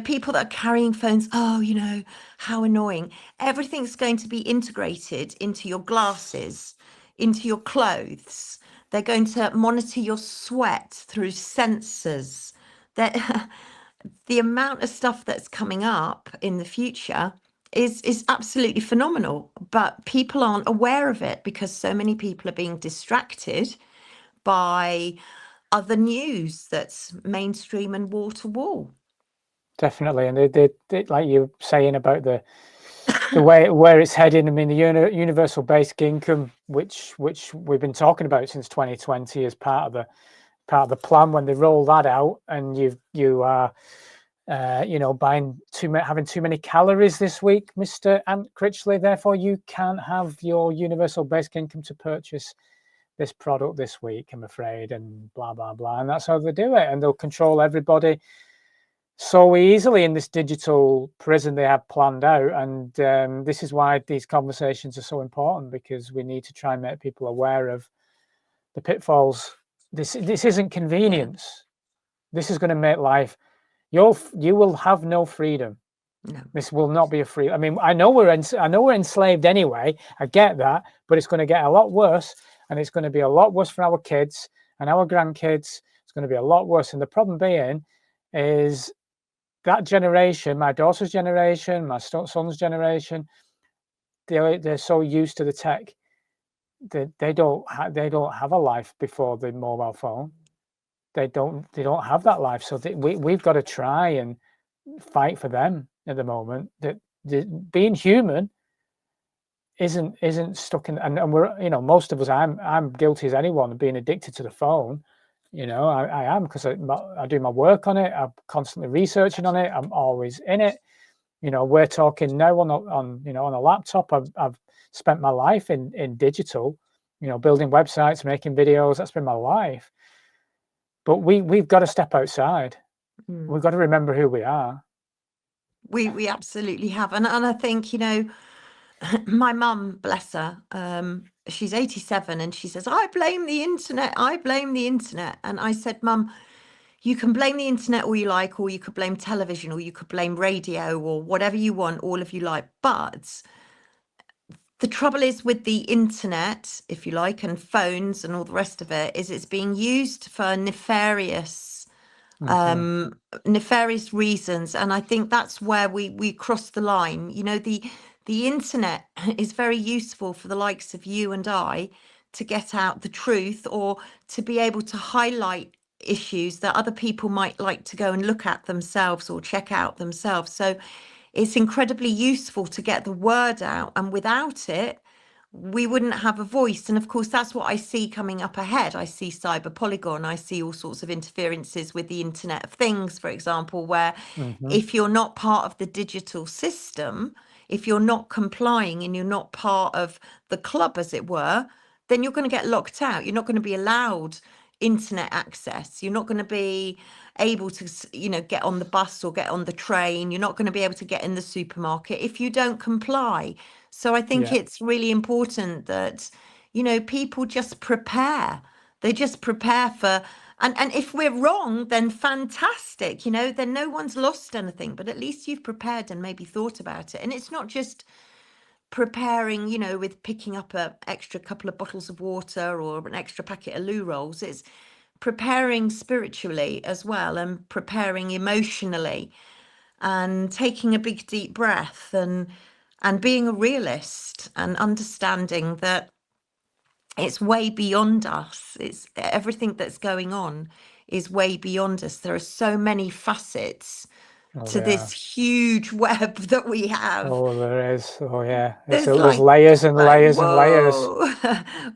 People that are carrying phones, how annoying. Everything's going to be integrated into your glasses, into your clothes. They're going to monitor your sweat through sensors. The amount of stuff that's coming up in the future is absolutely phenomenal, but people aren't aware of it because so many people are being distracted by other news that's mainstream and wall to wall. Definitely, and they like you're saying about the way where it's heading. I mean, the universal basic income, which we've been talking about since 2020, as part of the plan. When they roll that out, and you are having too many calories this week, Mr. Ant Critchley, therefore you can't have your universal basic income to purchase this product this week, I'm afraid, and blah blah blah. And that's how they do it, and they'll control everybody so easily in this digital prison they have planned out. And this is why these conversations are so important, because we need to try and make people aware of the pitfalls. This isn't convenience. Yeah. This is going to make life. You will have no freedom. No. This will not be a free. I mean, I know we're enslaved anyway. I get that, but it's going to get a lot worse, and it's going to be a lot worse for our kids and our grandkids. It's going to be a lot worse. And the problem being is that generation, my daughter's generation, my son's generation, they're so used to the tech that they don't have a life before the mobile phone. They don't have that life. So we've got to try and fight for them at the moment. That being human isn't stuck in, and we're most of us. I'm guilty as anyone of being addicted to the phone. I am, because I do my work on it. I'm constantly researching on it. I'm always in it. We're talking now on a laptop. I've spent my life in digital, building websites, making videos. That's been my life. But we've got to step outside. We've got to remember who we are. We absolutely have. And I think, my mum, bless her, she's 87, and she says, I blame the internet. And I said, Mum, you can blame the internet all you like, or you could blame television, or you could blame radio, or whatever you want, all of you like. But the trouble is with the internet, if you like, and phones and all the rest of it, is it's being used for nefarious reasons. And I think that's where we cross the line. The internet is very useful for the likes of you and I to get out the truth, or to be able to highlight issues that other people might like to go and look at themselves or check out themselves. So it's incredibly useful to get the word out, and without it, we wouldn't have a voice. And of course, that's what I see coming up ahead. I see cyber polygon. I see all sorts of interferences with the Internet of Things, for example, where if you're not part of the digital system, if you're not complying and you're not part of the club, as it were, then you're going to get locked out. You're not going to be allowed internet access. You're not going to be able to, get on the bus or get on the train. You're not going to be able to get in the supermarket if you don't comply. So I think it's really important that, people just prepare. They just prepare for And if we're wrong, then fantastic, then no one's lost anything, but at least you've prepared and maybe thought about it. And it's not just preparing, with picking up a extra couple of bottles of water or an extra packet of loo rolls. It's preparing spiritually as well, and preparing emotionally, and taking a big deep breath, and being a realist, and understanding that it's way beyond us. It's everything that's going on is way beyond us. There are so many facets to this huge web that we have. Oh, there is. Oh, yeah. There's There's layers and layers and layers.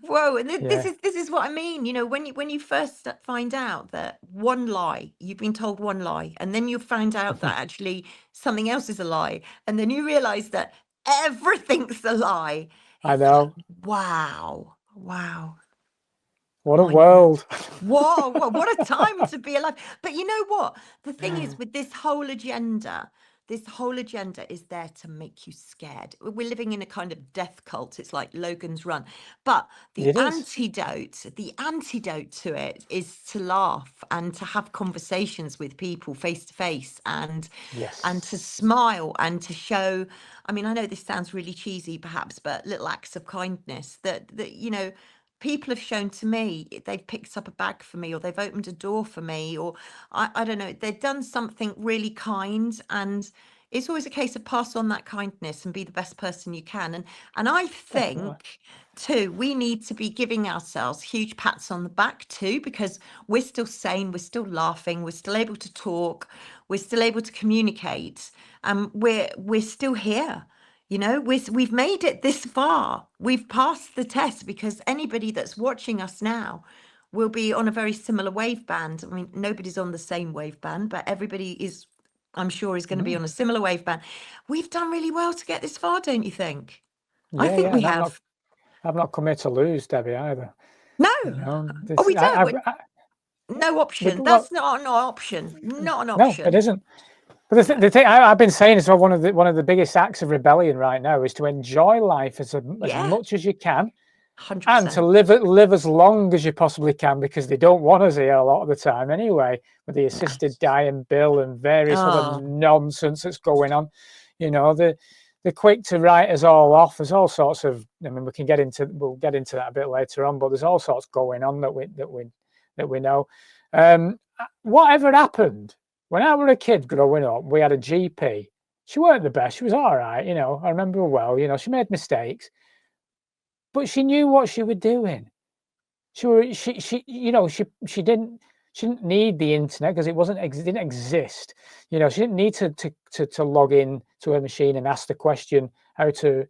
Whoa. And this is what I mean. When you first find out that one lie, you've been told one lie, and then you find out that actually something else is a lie, and then you realize that everything's a lie. I know. Wow. What a world. Whoa, what a time to be alive. But you know what? The thing is, with this whole agenda is there to make you scared. We're living in a kind of death cult. It's like Logan's Run. But the antidote to it is to laugh and to have conversations with people face to face, and to smile and to show. I mean, I know this sounds really cheesy perhaps, but little acts of kindness that people have shown to me. They've picked up a bag for me, or they've opened a door for me, or I don't know, they've done something really kind. And it's always a case of pass on that kindness and be the best person you can. And I think too, we need to be giving ourselves huge pats on the back too, because we're still sane, we're still laughing, we're still able to talk, we're still able to communicate, and we're still here. We've made it this far. We've passed the test, because anybody that's watching us now will be on a very similar wave band. I mean, nobody's on the same wave band, but everybody is, I'm sure, is going to be on a similar wave band. We've done really well to get this far, don't you think? I think we have. I've not come here to lose, Debbie, either. No. We don't. No option. That's not an option. Not an option. No, it isn't. But the thing I've been saying is, one of the biggest acts of rebellion right now is to enjoy life as much as you can, 100%. and to live as long as you possibly can, because they don't want us here a lot of the time anyway, with the assisted dying bill and various other nonsense that's going on. They're quick to write us all off. There's all sorts of. I mean, we'll get into that a bit later on, but there's all sorts going on that we know. Whatever happened. When I was a kid growing up, we had a GP. She weren't the best. She was all right, I remember her well. She made mistakes, but she knew what she was doing. She didn't need the internet, because it didn't exist. She didn't need to log in to a machine and ask the question how to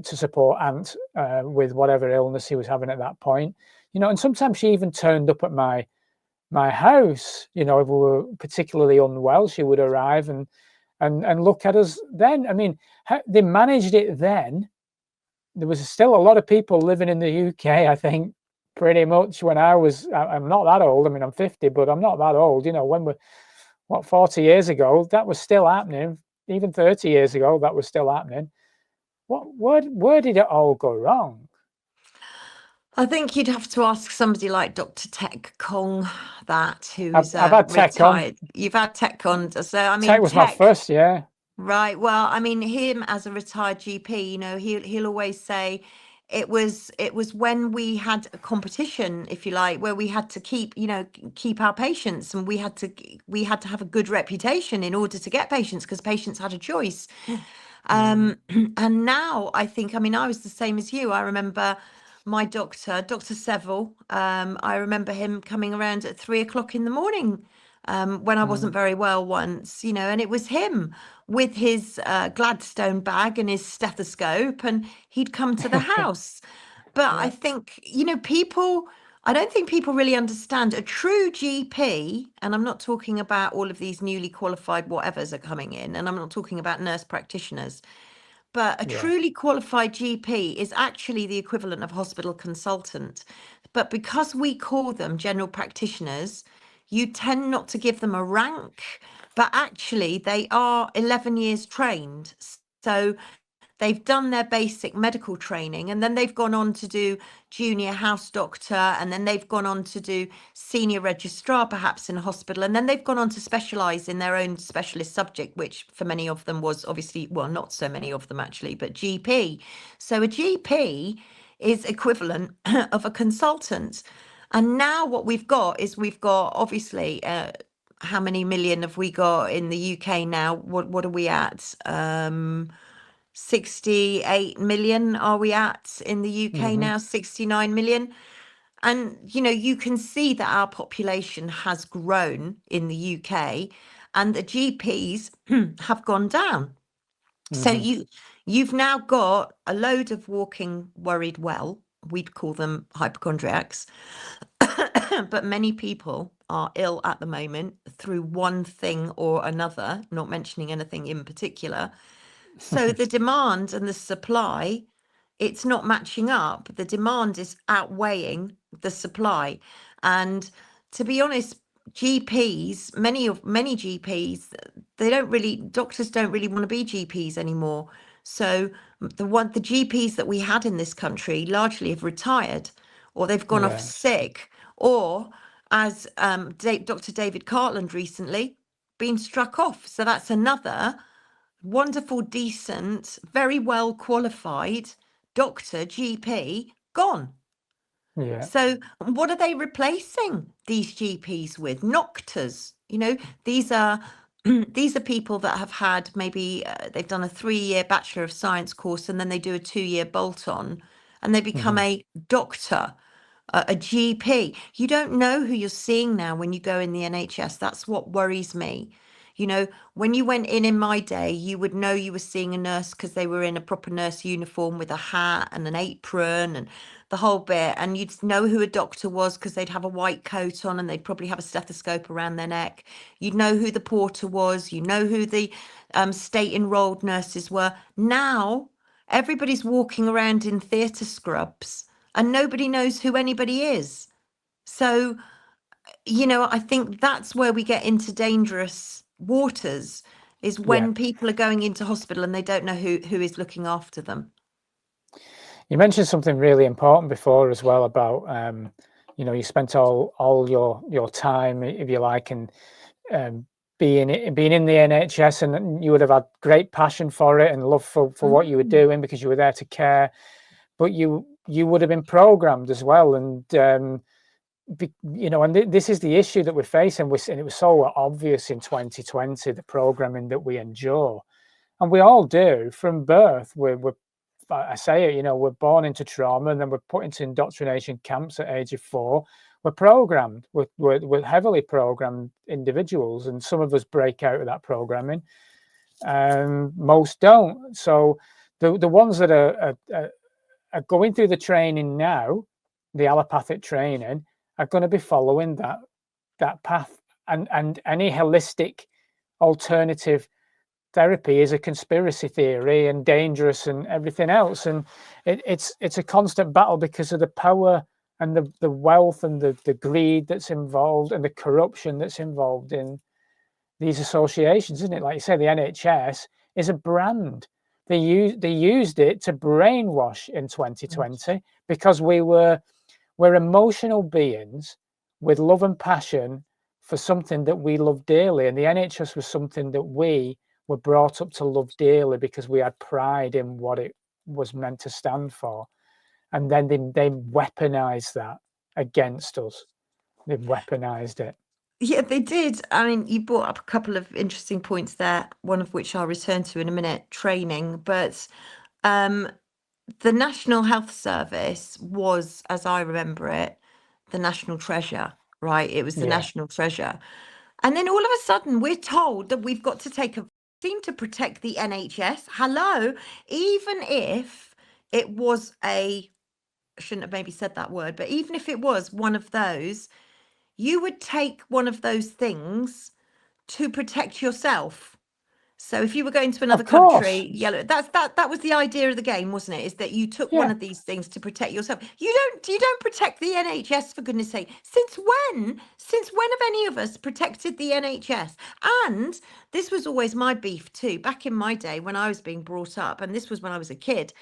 support Ant with whatever illness he was having at that point. And sometimes she even turned up at my house, if we were particularly unwell. She would arrive and look at us then. I mean, they managed it then. There was still a lot of people living in the UK, I think, pretty much when I'm not that old. I mean, I'm 50, but I'm not that old. When 40 years ago, that was still happening. Even 30 years ago, that was still happening. Where did it all go wrong? I think you'd have to ask somebody like Dr. Tech Kong that, who's I've had retired. Tech on. You've had Tech on. So I mean, Tech was my first, yeah. Right. Well, I mean, him as a retired GP, he'll always say it was when we had a competition, if you like, where we had to keep our patients, and we had to have a good reputation in order to get patients, because patients had a choice. And now I think, I mean, I was the same as you. I remember my doctor, Dr. Seville, I remember him coming around at 3:00 in the morning when I wasn't very well once, and it was him with his Gladstone bag and his stethoscope, and he'd come to the house. But I think, I don't think people really understand a true GP, and I'm not talking about all of these newly qualified whatevers are coming in, and I'm not talking about nurse practitioners. But a truly qualified GP is actually the equivalent of hospital consultant. But because we call them general practitioners, you tend not to give them a rank, but actually they are 11 years trained. So they've done their basic medical training, and then they've gone on to do junior house doctor, and then they've gone on to do senior registrar, perhaps in a hospital, and then they've gone on to specialize in their own specialist subject, which for many of them was obviously, well, not so many of them actually, but GP. So a GP is equivalent of a consultant. And now what we've got is we've got obviously how many million have we got in the UK now? What are we at? 68 million are we at in the UK now? 69 million. And you can see that our population has grown in the UK, and the GPs have gone down. So you've now got a load of walking worried well, we'd call them hypochondriacs, but many people are ill at the moment through one thing or another, not mentioning anything in particular. So the demand and the supply, it's not matching up. The demand is outweighing the supply. And to be honest, GPs, many GPs, doctors don't really want to be GPs anymore. So the GPs that we had in this country largely have retired, or they've gone off sick, or as Dr. David Cartland recently, been struck off. So that's another wonderful, decent, very well qualified doctor, GP, gone. Yeah. So what are they replacing these GPs with? Doctors. These are people that have had maybe they've done a 3-year Bachelor of Science course, and then they do a 2-year bolt-on, and they become a doctor, a GP. You don't know who you're seeing now when you go in the NHS. That's what worries me. When you went in my day, you would know you were seeing a nurse because they were in a proper nurse uniform with a hat and an apron and the whole bit. And you'd know who a doctor was because they'd have a white coat on and they'd probably have a stethoscope around their neck. You'd know who the porter was. You know who the state enrolled nurses were. Now, everybody's walking around in theatre scrubs and nobody knows who anybody is. So, I think that's where we get into dangerous waters, is when people are going into hospital and they don't know who is looking after them. You mentioned something really important before as well about you spent all your time, if you like, and being in the NHS, and you would have had great passion for it and love for what you were doing because you were there to care, but you would have been programmed as well, and this is the issue that we're facing. And it was so obvious in 2020, the programming that we endure, and we all do from birth. I say it, we're born into trauma, and then we're put into indoctrination camps at age of 4. We're programmed. We're heavily programmed individuals, and some of us break out of that programming. Most don't. So the ones that are going through the training now, the allopathic training, are going to be following that path, and any holistic alternative therapy is a conspiracy theory and dangerous and everything else. And it's a constant battle because of the power and the wealth and the greed that's involved and the corruption that's involved in these associations, isn't it? Like you say, the NHS is a brand. They used it to brainwash in 2020 because we're emotional beings with love and passion for something that we love dearly. And the NHS was something that we were brought up to love dearly because we had pride in what it was meant to stand for. And then they weaponized that against us. They weaponized it. Yeah, they did. I mean, you brought up a couple of interesting points there, one of which I'll return to in a minute, training. But the National Health Service was, as I remember it, the national treasure, right? It was the national treasure. And then all of a sudden, we're told that we've got to take a vaccine to protect the NHS. Hello, even if it was I shouldn't have maybe said that word, but even if it was one of those, you would take one of those things to protect yourself. So if you were going to another Of course. country, yellow, that was the idea of the game, wasn't it? Is that you took one Yeah. of these things to protect yourself. You don't protect the NHS, for goodness sake. Since when? Since when have any of us protected the NHS? And this was always my beef too. Back in my day when I was being brought up, and this was when I was a kid,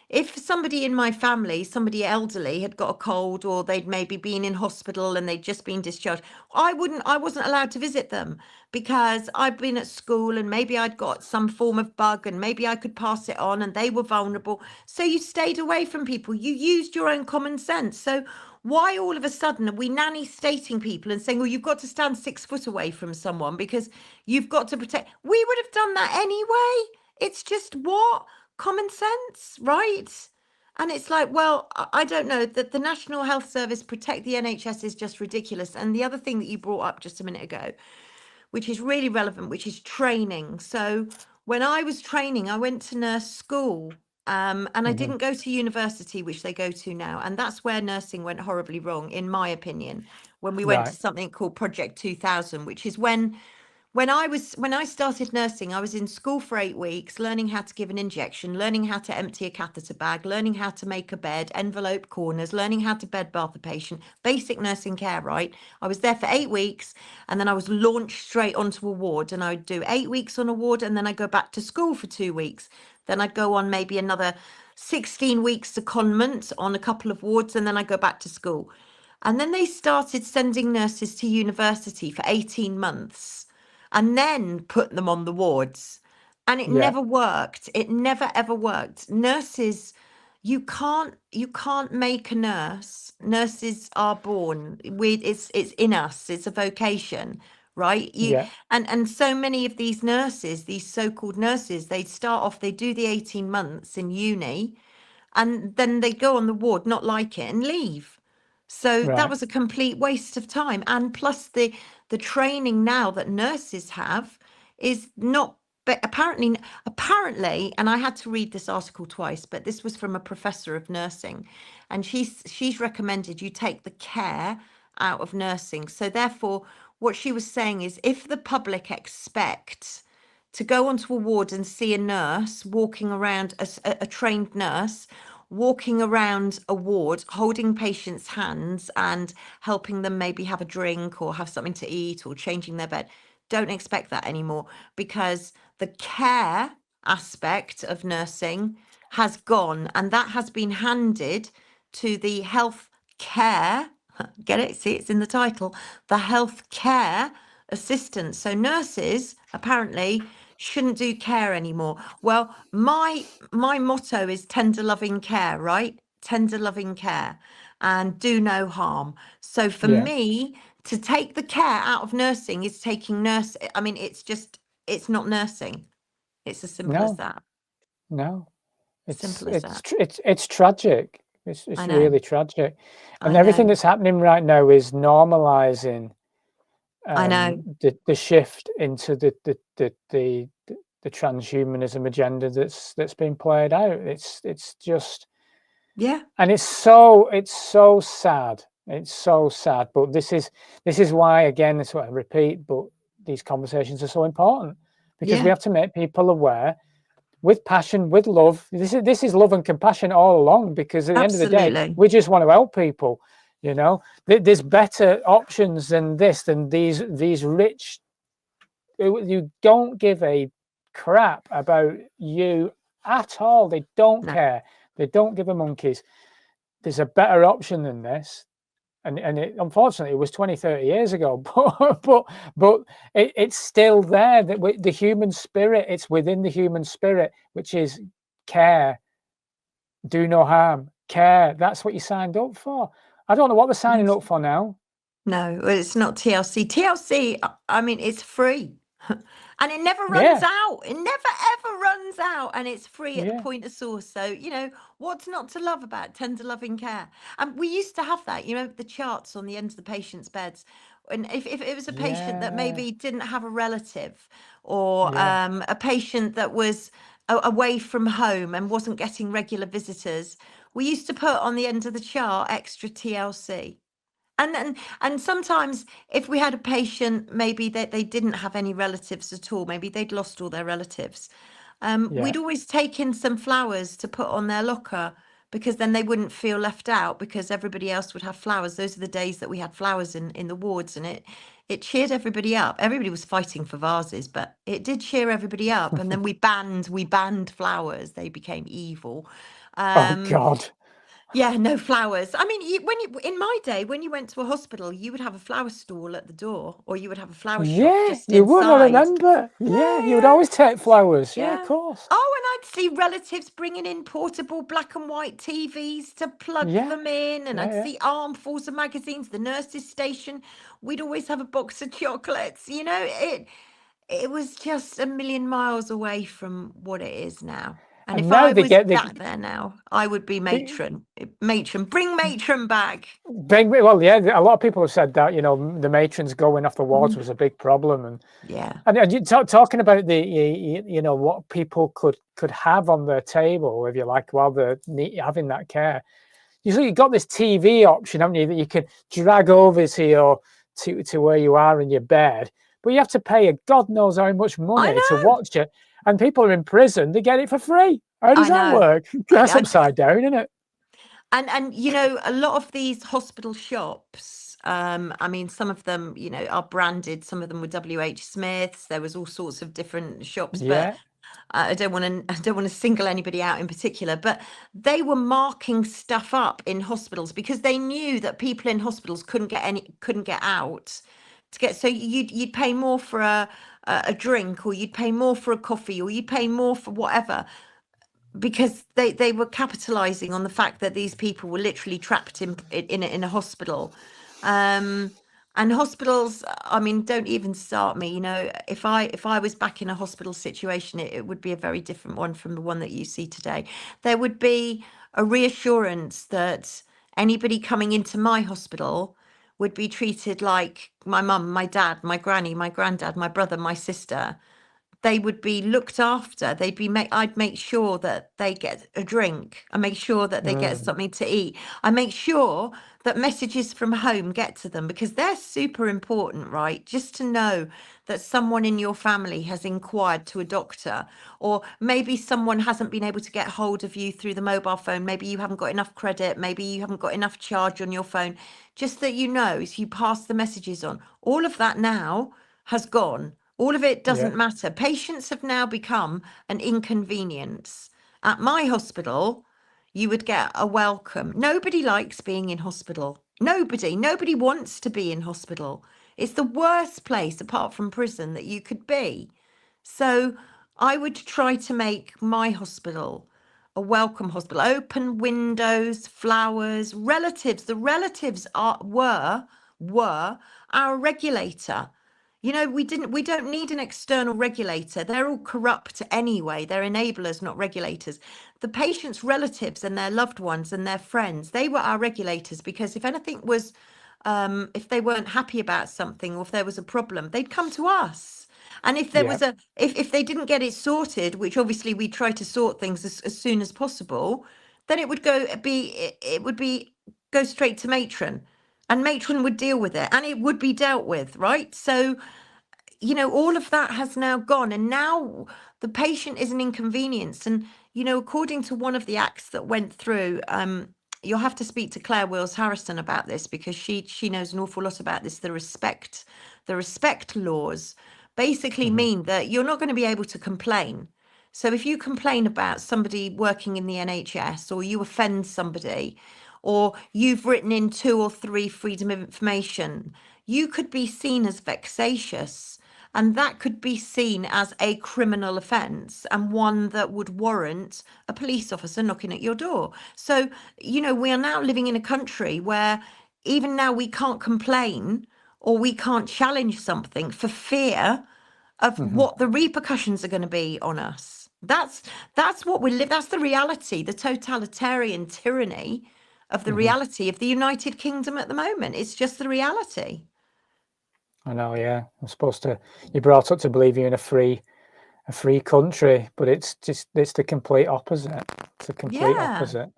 if somebody in my family, somebody elderly, had got a cold or they'd maybe been in hospital and they'd just been discharged, I wasn't allowed to visit them because I'd been at school and maybe I'd got some form of bug and maybe I could pass it on and they were vulnerable. So you stayed away from people. You used your own common sense. So why all of a sudden are we nanny stating people and saying, well, you've got to stand 6 foot away from someone because you've got to protect? We would have done that anyway. It's just what? Common sense, right? And it's like, well, I don't know, that the National Health Service protect the NHS is just ridiculous. And the other thing that you brought up just a minute ago, which is really relevant, which is training. So when I was training, I went to nurse school, and I didn't go to university, which they go to now. And that's where nursing went horribly wrong, in my opinion, when we went to Right. something called Project 2000, which is when I started nursing, I was in school for 8 weeks, learning how to give an injection, learning how to empty a catheter bag, learning how to make a bed, envelope corners, learning how to bed bath a patient, basic nursing care, right? I was there for 8 weeks and then I was launched straight onto a ward, and I would do 8 weeks on a ward and then I'd go back to school for 2 weeks. Then I'd go on maybe another 16 weeks secondment on a couple of wards and then I'd go back to school. And then they started sending nurses to university for 18 months and then put them on the wards. And it Yeah. never worked. It never ever worked. Nurses, you can't make a nurse. Nurses are born with, it's in us. It's a vocation, right? Yeah. And so many of these nurses, these so-called nurses, they start off, they do the 18 months in uni, and then they go on the ward, not like it, and leave. So that Right. was a complete waste of time. And plus the training now that nurses have is not, but apparently, and I had to read this article twice, but this was from a professor of nursing, and she's recommended you take the care out of nursing. So therefore, what she was saying is, if the public expect to go onto a ward and see a nurse walking around, a trained nurse walking around a ward holding patients' hands and helping them maybe have a drink or have something to eat or changing their bed, don't expect that anymore, because the care aspect of nursing has gone, and that has been handed to the health care, get it, see, it's in the title, the health care assistant. So nurses apparently shouldn't do care anymore. Well, my motto is tender loving care, right? Tender loving care and do no harm. So for Yeah. me, to take the care out of nursing is taking nurse. I mean, it's not nursing. It's as simple as No. that. No. Simple as that. It's tragic. It's I know. really tragic. I And everything know. that's happening right now is normalizing I know. the shift into the transhumanism agenda that's been played out. It's just, Yeah. and it's so sad. It's so sad. But this is why, again, that's what I repeat, but these conversations are so important, because we Yeah. have to make people aware with passion, with love. This is love and compassion all along, because at the end of the day, Absolutely. we just want to help people. You know, there's better options than these rich. You don't give a crap about you at all. They don't No. care. They don't give a monkeys. There's a better option than this. And it, unfortunately, it was 20, 30 years ago, but it's still there. That the human spirit, it's within the human spirit, which is care, do no harm, care. That's what you signed up for. I don't know what they're signing Yes. up for now. No, well, it's not TLC. TLC, I mean, it's free. And it never runs Yeah, out. It never ever runs out. And it's free at the yeah, point of source. So, what's not to love about tender loving care? And we used to have that, the charts on the ends of the patient's beds. And if it was a patient that yeah, maybe didn't have a relative, or yeah, a patient that was away from home and wasn't getting regular visitors, we used to put on the end of the chart extra TLC. And sometimes if we had a patient, maybe they didn't have any relatives at all, maybe they'd lost all their relatives, we'd always take in some flowers to put on their locker, because then they wouldn't feel left out, because everybody else would have flowers. Those are the days that we had flowers in the wards, and it cheered everybody up. Everybody was fighting for vases, but it did cheer everybody up. And then we banned flowers. They became evil. Oh God. Yeah, no flowers. I mean, in my day, when you went to a hospital, you would have a flower stall at the door, or you would have a flower shop Yeah, just you would. I inside. remember. Yeah, you would Yeah, always take flowers. Yeah, of yeah. course. Oh, and I'd see relatives bringing in portable black and white TVs to plug Yeah, them in, and I'd yeah. see armfuls of magazines. The nurses' station, we'd always have a box of chocolates. It was just a million miles away from what it is now. And And if now I they was get back there now, I would be matron. Matron, bring matron back. well, yeah. A lot of people have said that. The matrons going off the wards was a big problem, and Yeah. and you talking about what people could have on their table, if you like, while they're having that care. You've got this TV option, haven't you, that you can drag over to where you are in your bed, but you have to pay a God knows how much money to I know. watch it. And people are in prison; they get it for free. How does I that know. work? That's I- upside down, isn't it? And a lot of these hospital shops, I mean, some of them, are branded. Some of them were WH Smiths. There was all sorts of different shops, but Yeah, I don't want to single anybody out in particular, but they were marking stuff up in hospitals because they knew that people in hospitals couldn't get out to get. So you'd pay more for a drink, or you'd pay more for a coffee, or you'd pay more for whatever, because they were capitalizing on the fact that these people were literally trapped in a hospital. And hospitals, I mean, don't even start me. If I was back in a hospital situation, it would be a very different one from the one that you see today. There would be a reassurance that anybody coming into my hospital would be treated like my mum, my dad, my granny, my granddad, my brother, my sister. They would be looked after. I'd make sure that they get a drink. I make sure that they get something to eat. I make sure that messages from home get to them, because they're super important, right? Just to know that someone in your family has inquired to a doctor, or maybe someone hasn't been able to get hold of you through the mobile phone. Maybe you haven't got enough credit. Maybe you haven't got enough charge on your phone. Just that as you pass the messages on. All of that now has gone. All of it doesn't yeah, matter. Patients have now become an inconvenience. At my hospital, you would get a welcome. Nobody likes being in hospital. Nobody wants to be in hospital. It's the worst place apart from prison that you could be. So I would try to make my hospital a welcome hospital. Open windows, flowers, relatives. The relatives were our regulator. We don't need an external regulator. They're all corrupt anyway. They're enablers, not regulators. The patient's relatives and their loved ones and their friends, they were our regulators, because if anything was, if they weren't happy about something, or if there was a problem, they'd come to us. And if there yeah. was if they didn't get it sorted, which obviously we try to sort things as soon as possible, then it would go straight to matron, and matron would deal with it, and it would be dealt with, right? So all of that has now gone, and now the patient is an inconvenience. And according to one of the acts that went through, you'll have to speak to Claire Wills Harrison about this, because she knows an awful lot about this. The respect laws basically mean that you're not going to be able to complain. So if you complain about somebody working in the NHS, or you offend somebody, or you've written in 2 or 3 freedom of information, you could be seen as vexatious, and that could be seen as a criminal offence, and one that would warrant a police officer knocking at your door. So, we are now living in a country where even now we can't complain, or we can't challenge something for fear of what the repercussions are going to be on us. That's what we live. That's the reality, the totalitarian tyranny of the reality of the United Kingdom at the moment. It's just the reality. I know. Yeah, you're brought up to believe you're in a free country, but it's the complete opposite. It's the complete Yeah. opposite.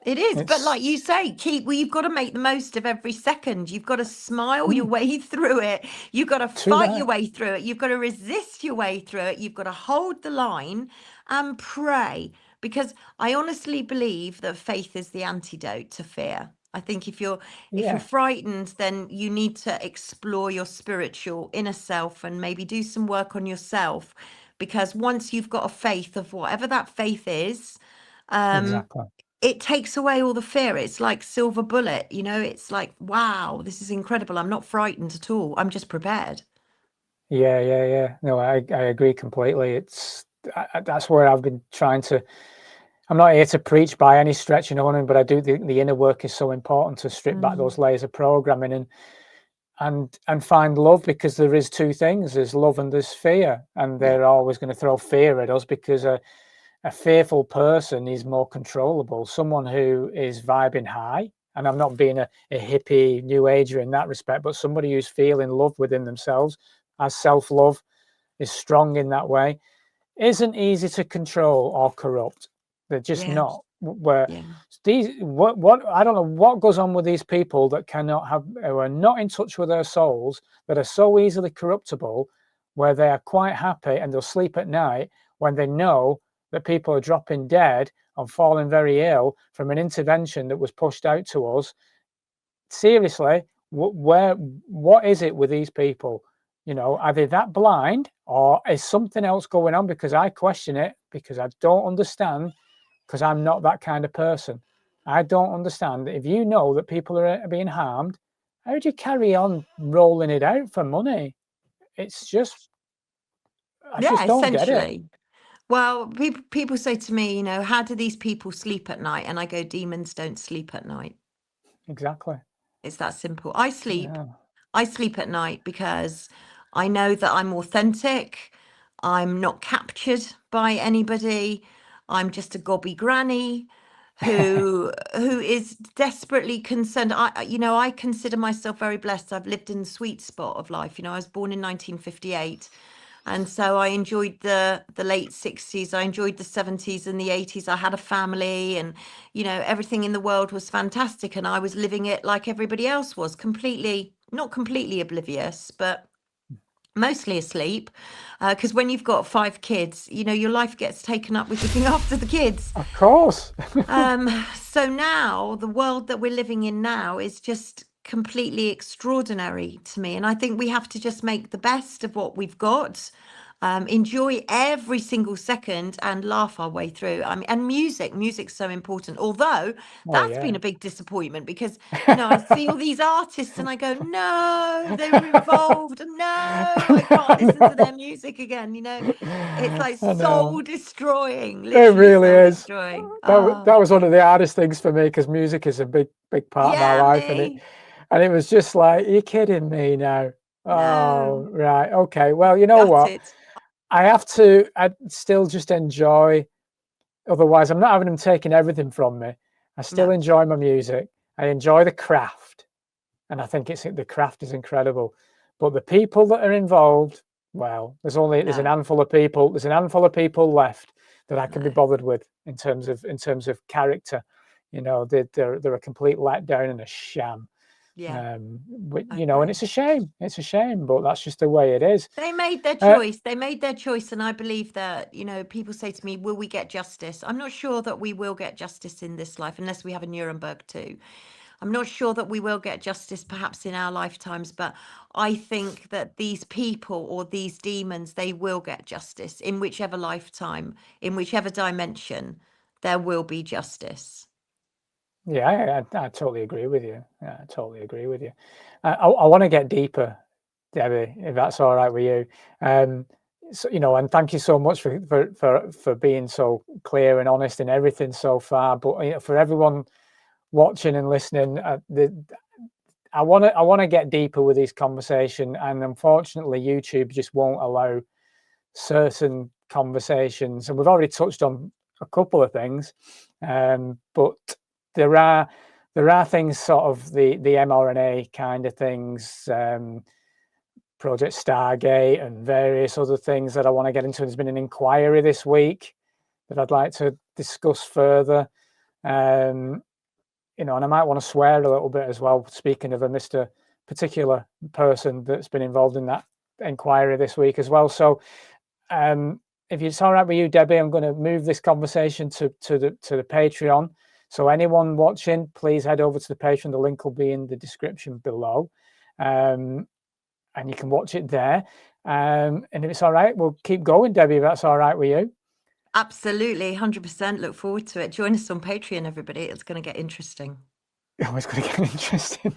It is, but It's like you say, you've got to make the most of every second. You've got to smile your way through it. You've got to too fight your right. way through it. You've got to resist your way through it. You've got to hold the line and pray. Because I honestly believe that faith is the antidote to fear. I think if you're Yeah, frightened, then you need to explore your spiritual inner self and maybe do some work on yourself. Because once you've got a faith of whatever that faith is, um, exactly. it takes away all the fear. It's like silver bullet, it's like, wow, this is incredible. I'm not frightened at all. I'm just prepared. Yeah. No, I agree completely. That's where I've been trying to. I'm not here to preach by any stretch, but I do think the inner work is so important to strip back those layers of programming and find love, because there is two things: there's love and there's fear, and Yeah. they're always going to throw fear at us because a fearful person is more controllable. Someone who is vibing high, and I'm not being a hippie new ager in that respect, but somebody who's feeling love within themselves, as self-love, is strong in that way, isn't easy to control or corrupt. They're just Yeah. not. Where Yeah. what I don't know what goes on with these people that who are not in touch with their souls, that are so easily corruptible, where they are quite happy and they'll sleep at night when they know that people are dropping dead and falling very ill from an intervention that was pushed out to us. Seriously, what is it with these people? Are they that blind, or is something else going on? Because I question it, because I don't understand, because I'm not that kind of person. I don't understand. If you know that people are being harmed, how do you carry on rolling it out for money? It's just, I Yeah, just don't get it. essentially. Well, people say to me, how do these people sleep at night? And I go, demons don't sleep at night. Exactly. It's that simple. I sleep. Yeah. I sleep at night because I know that I'm authentic. I'm not captured by anybody. I'm just a gobby granny who is desperately concerned. I consider myself very blessed. I've lived in the sweet spot of life. I was born in 1958. And so I enjoyed the late 60s. I enjoyed the 70s and the 80s. I had a family, and everything in the world was fantastic, and I was living it like everybody else was, not completely oblivious, but mostly asleep. Because when you've got 5 kids, your life gets taken up with looking after the kids. Of course. So now the world that we're living in now is just completely extraordinary to me. And I think we have to just make the best of what we've got, enjoy every single second and laugh our way through. I mean, and music's so important. Although Oh that's been yeah. a big disappointment because, I see all these artists and I go, no, they were involved. No, I can't listen to their music again. It's like I soul know. destroying, It literally really soul is. destroying. That Oh, was one of the hardest things for me, because music is a big part of my yeah, life, and it me. and it was just like, you're kidding me now. Oh, No, right, okay. Well, you know what? gutted. I still just enjoy. Otherwise, I'm not having them taking everything from me. I still No, enjoy my music. I enjoy the craft, and I think the craft is incredible. But the people that are involved, well, there's an no, handful of people. There's an handful of people left that I can be no. bothered with in terms of character. They're a complete letdown and a sham. Yeah, I And agree. it's a shame. It's a shame, but that's just the way it is. They made their Uh, choice. They made their choice. And I believe that, people say to me, will we get justice? I'm not sure that we will get justice in this life unless we have a Nuremberg too. I'm not sure that we will get justice perhaps in our lifetimes, but I think that these people or these demons, they will get justice in whichever lifetime, in whichever dimension, there will be justice. Yeah, I totally agree with you. Yeah, I totally agree with you. I want to get deeper, Debbie, if that's all right with you. So, and thank you so much for being so clear and honest in everything so far. But for everyone watching and listening, I want to get deeper with this conversation, and unfortunately, YouTube just won't allow certain conversations. And we've already touched on a couple of things, but there are things, sort of the mRNA kind of things, Project Stargate and various other things that I want to get into. There's been an inquiry this week that I'd like to discuss further. and I might want to swear a little bit as well, speaking of a Mr. particular person that's been involved in that inquiry this week as well. So if it's all right with you, Debbie, I'm going to move this conversation to the Patreon. So anyone watching, please head over to the Patreon. The link will be in the description below. And you can watch it there. And if it's all right, we'll keep going, Debbie, if that's all right with you. Absolutely, 100%. Look forward to it. Join us on Patreon, everybody. It's going to get interesting. Oh, it's going to get interesting.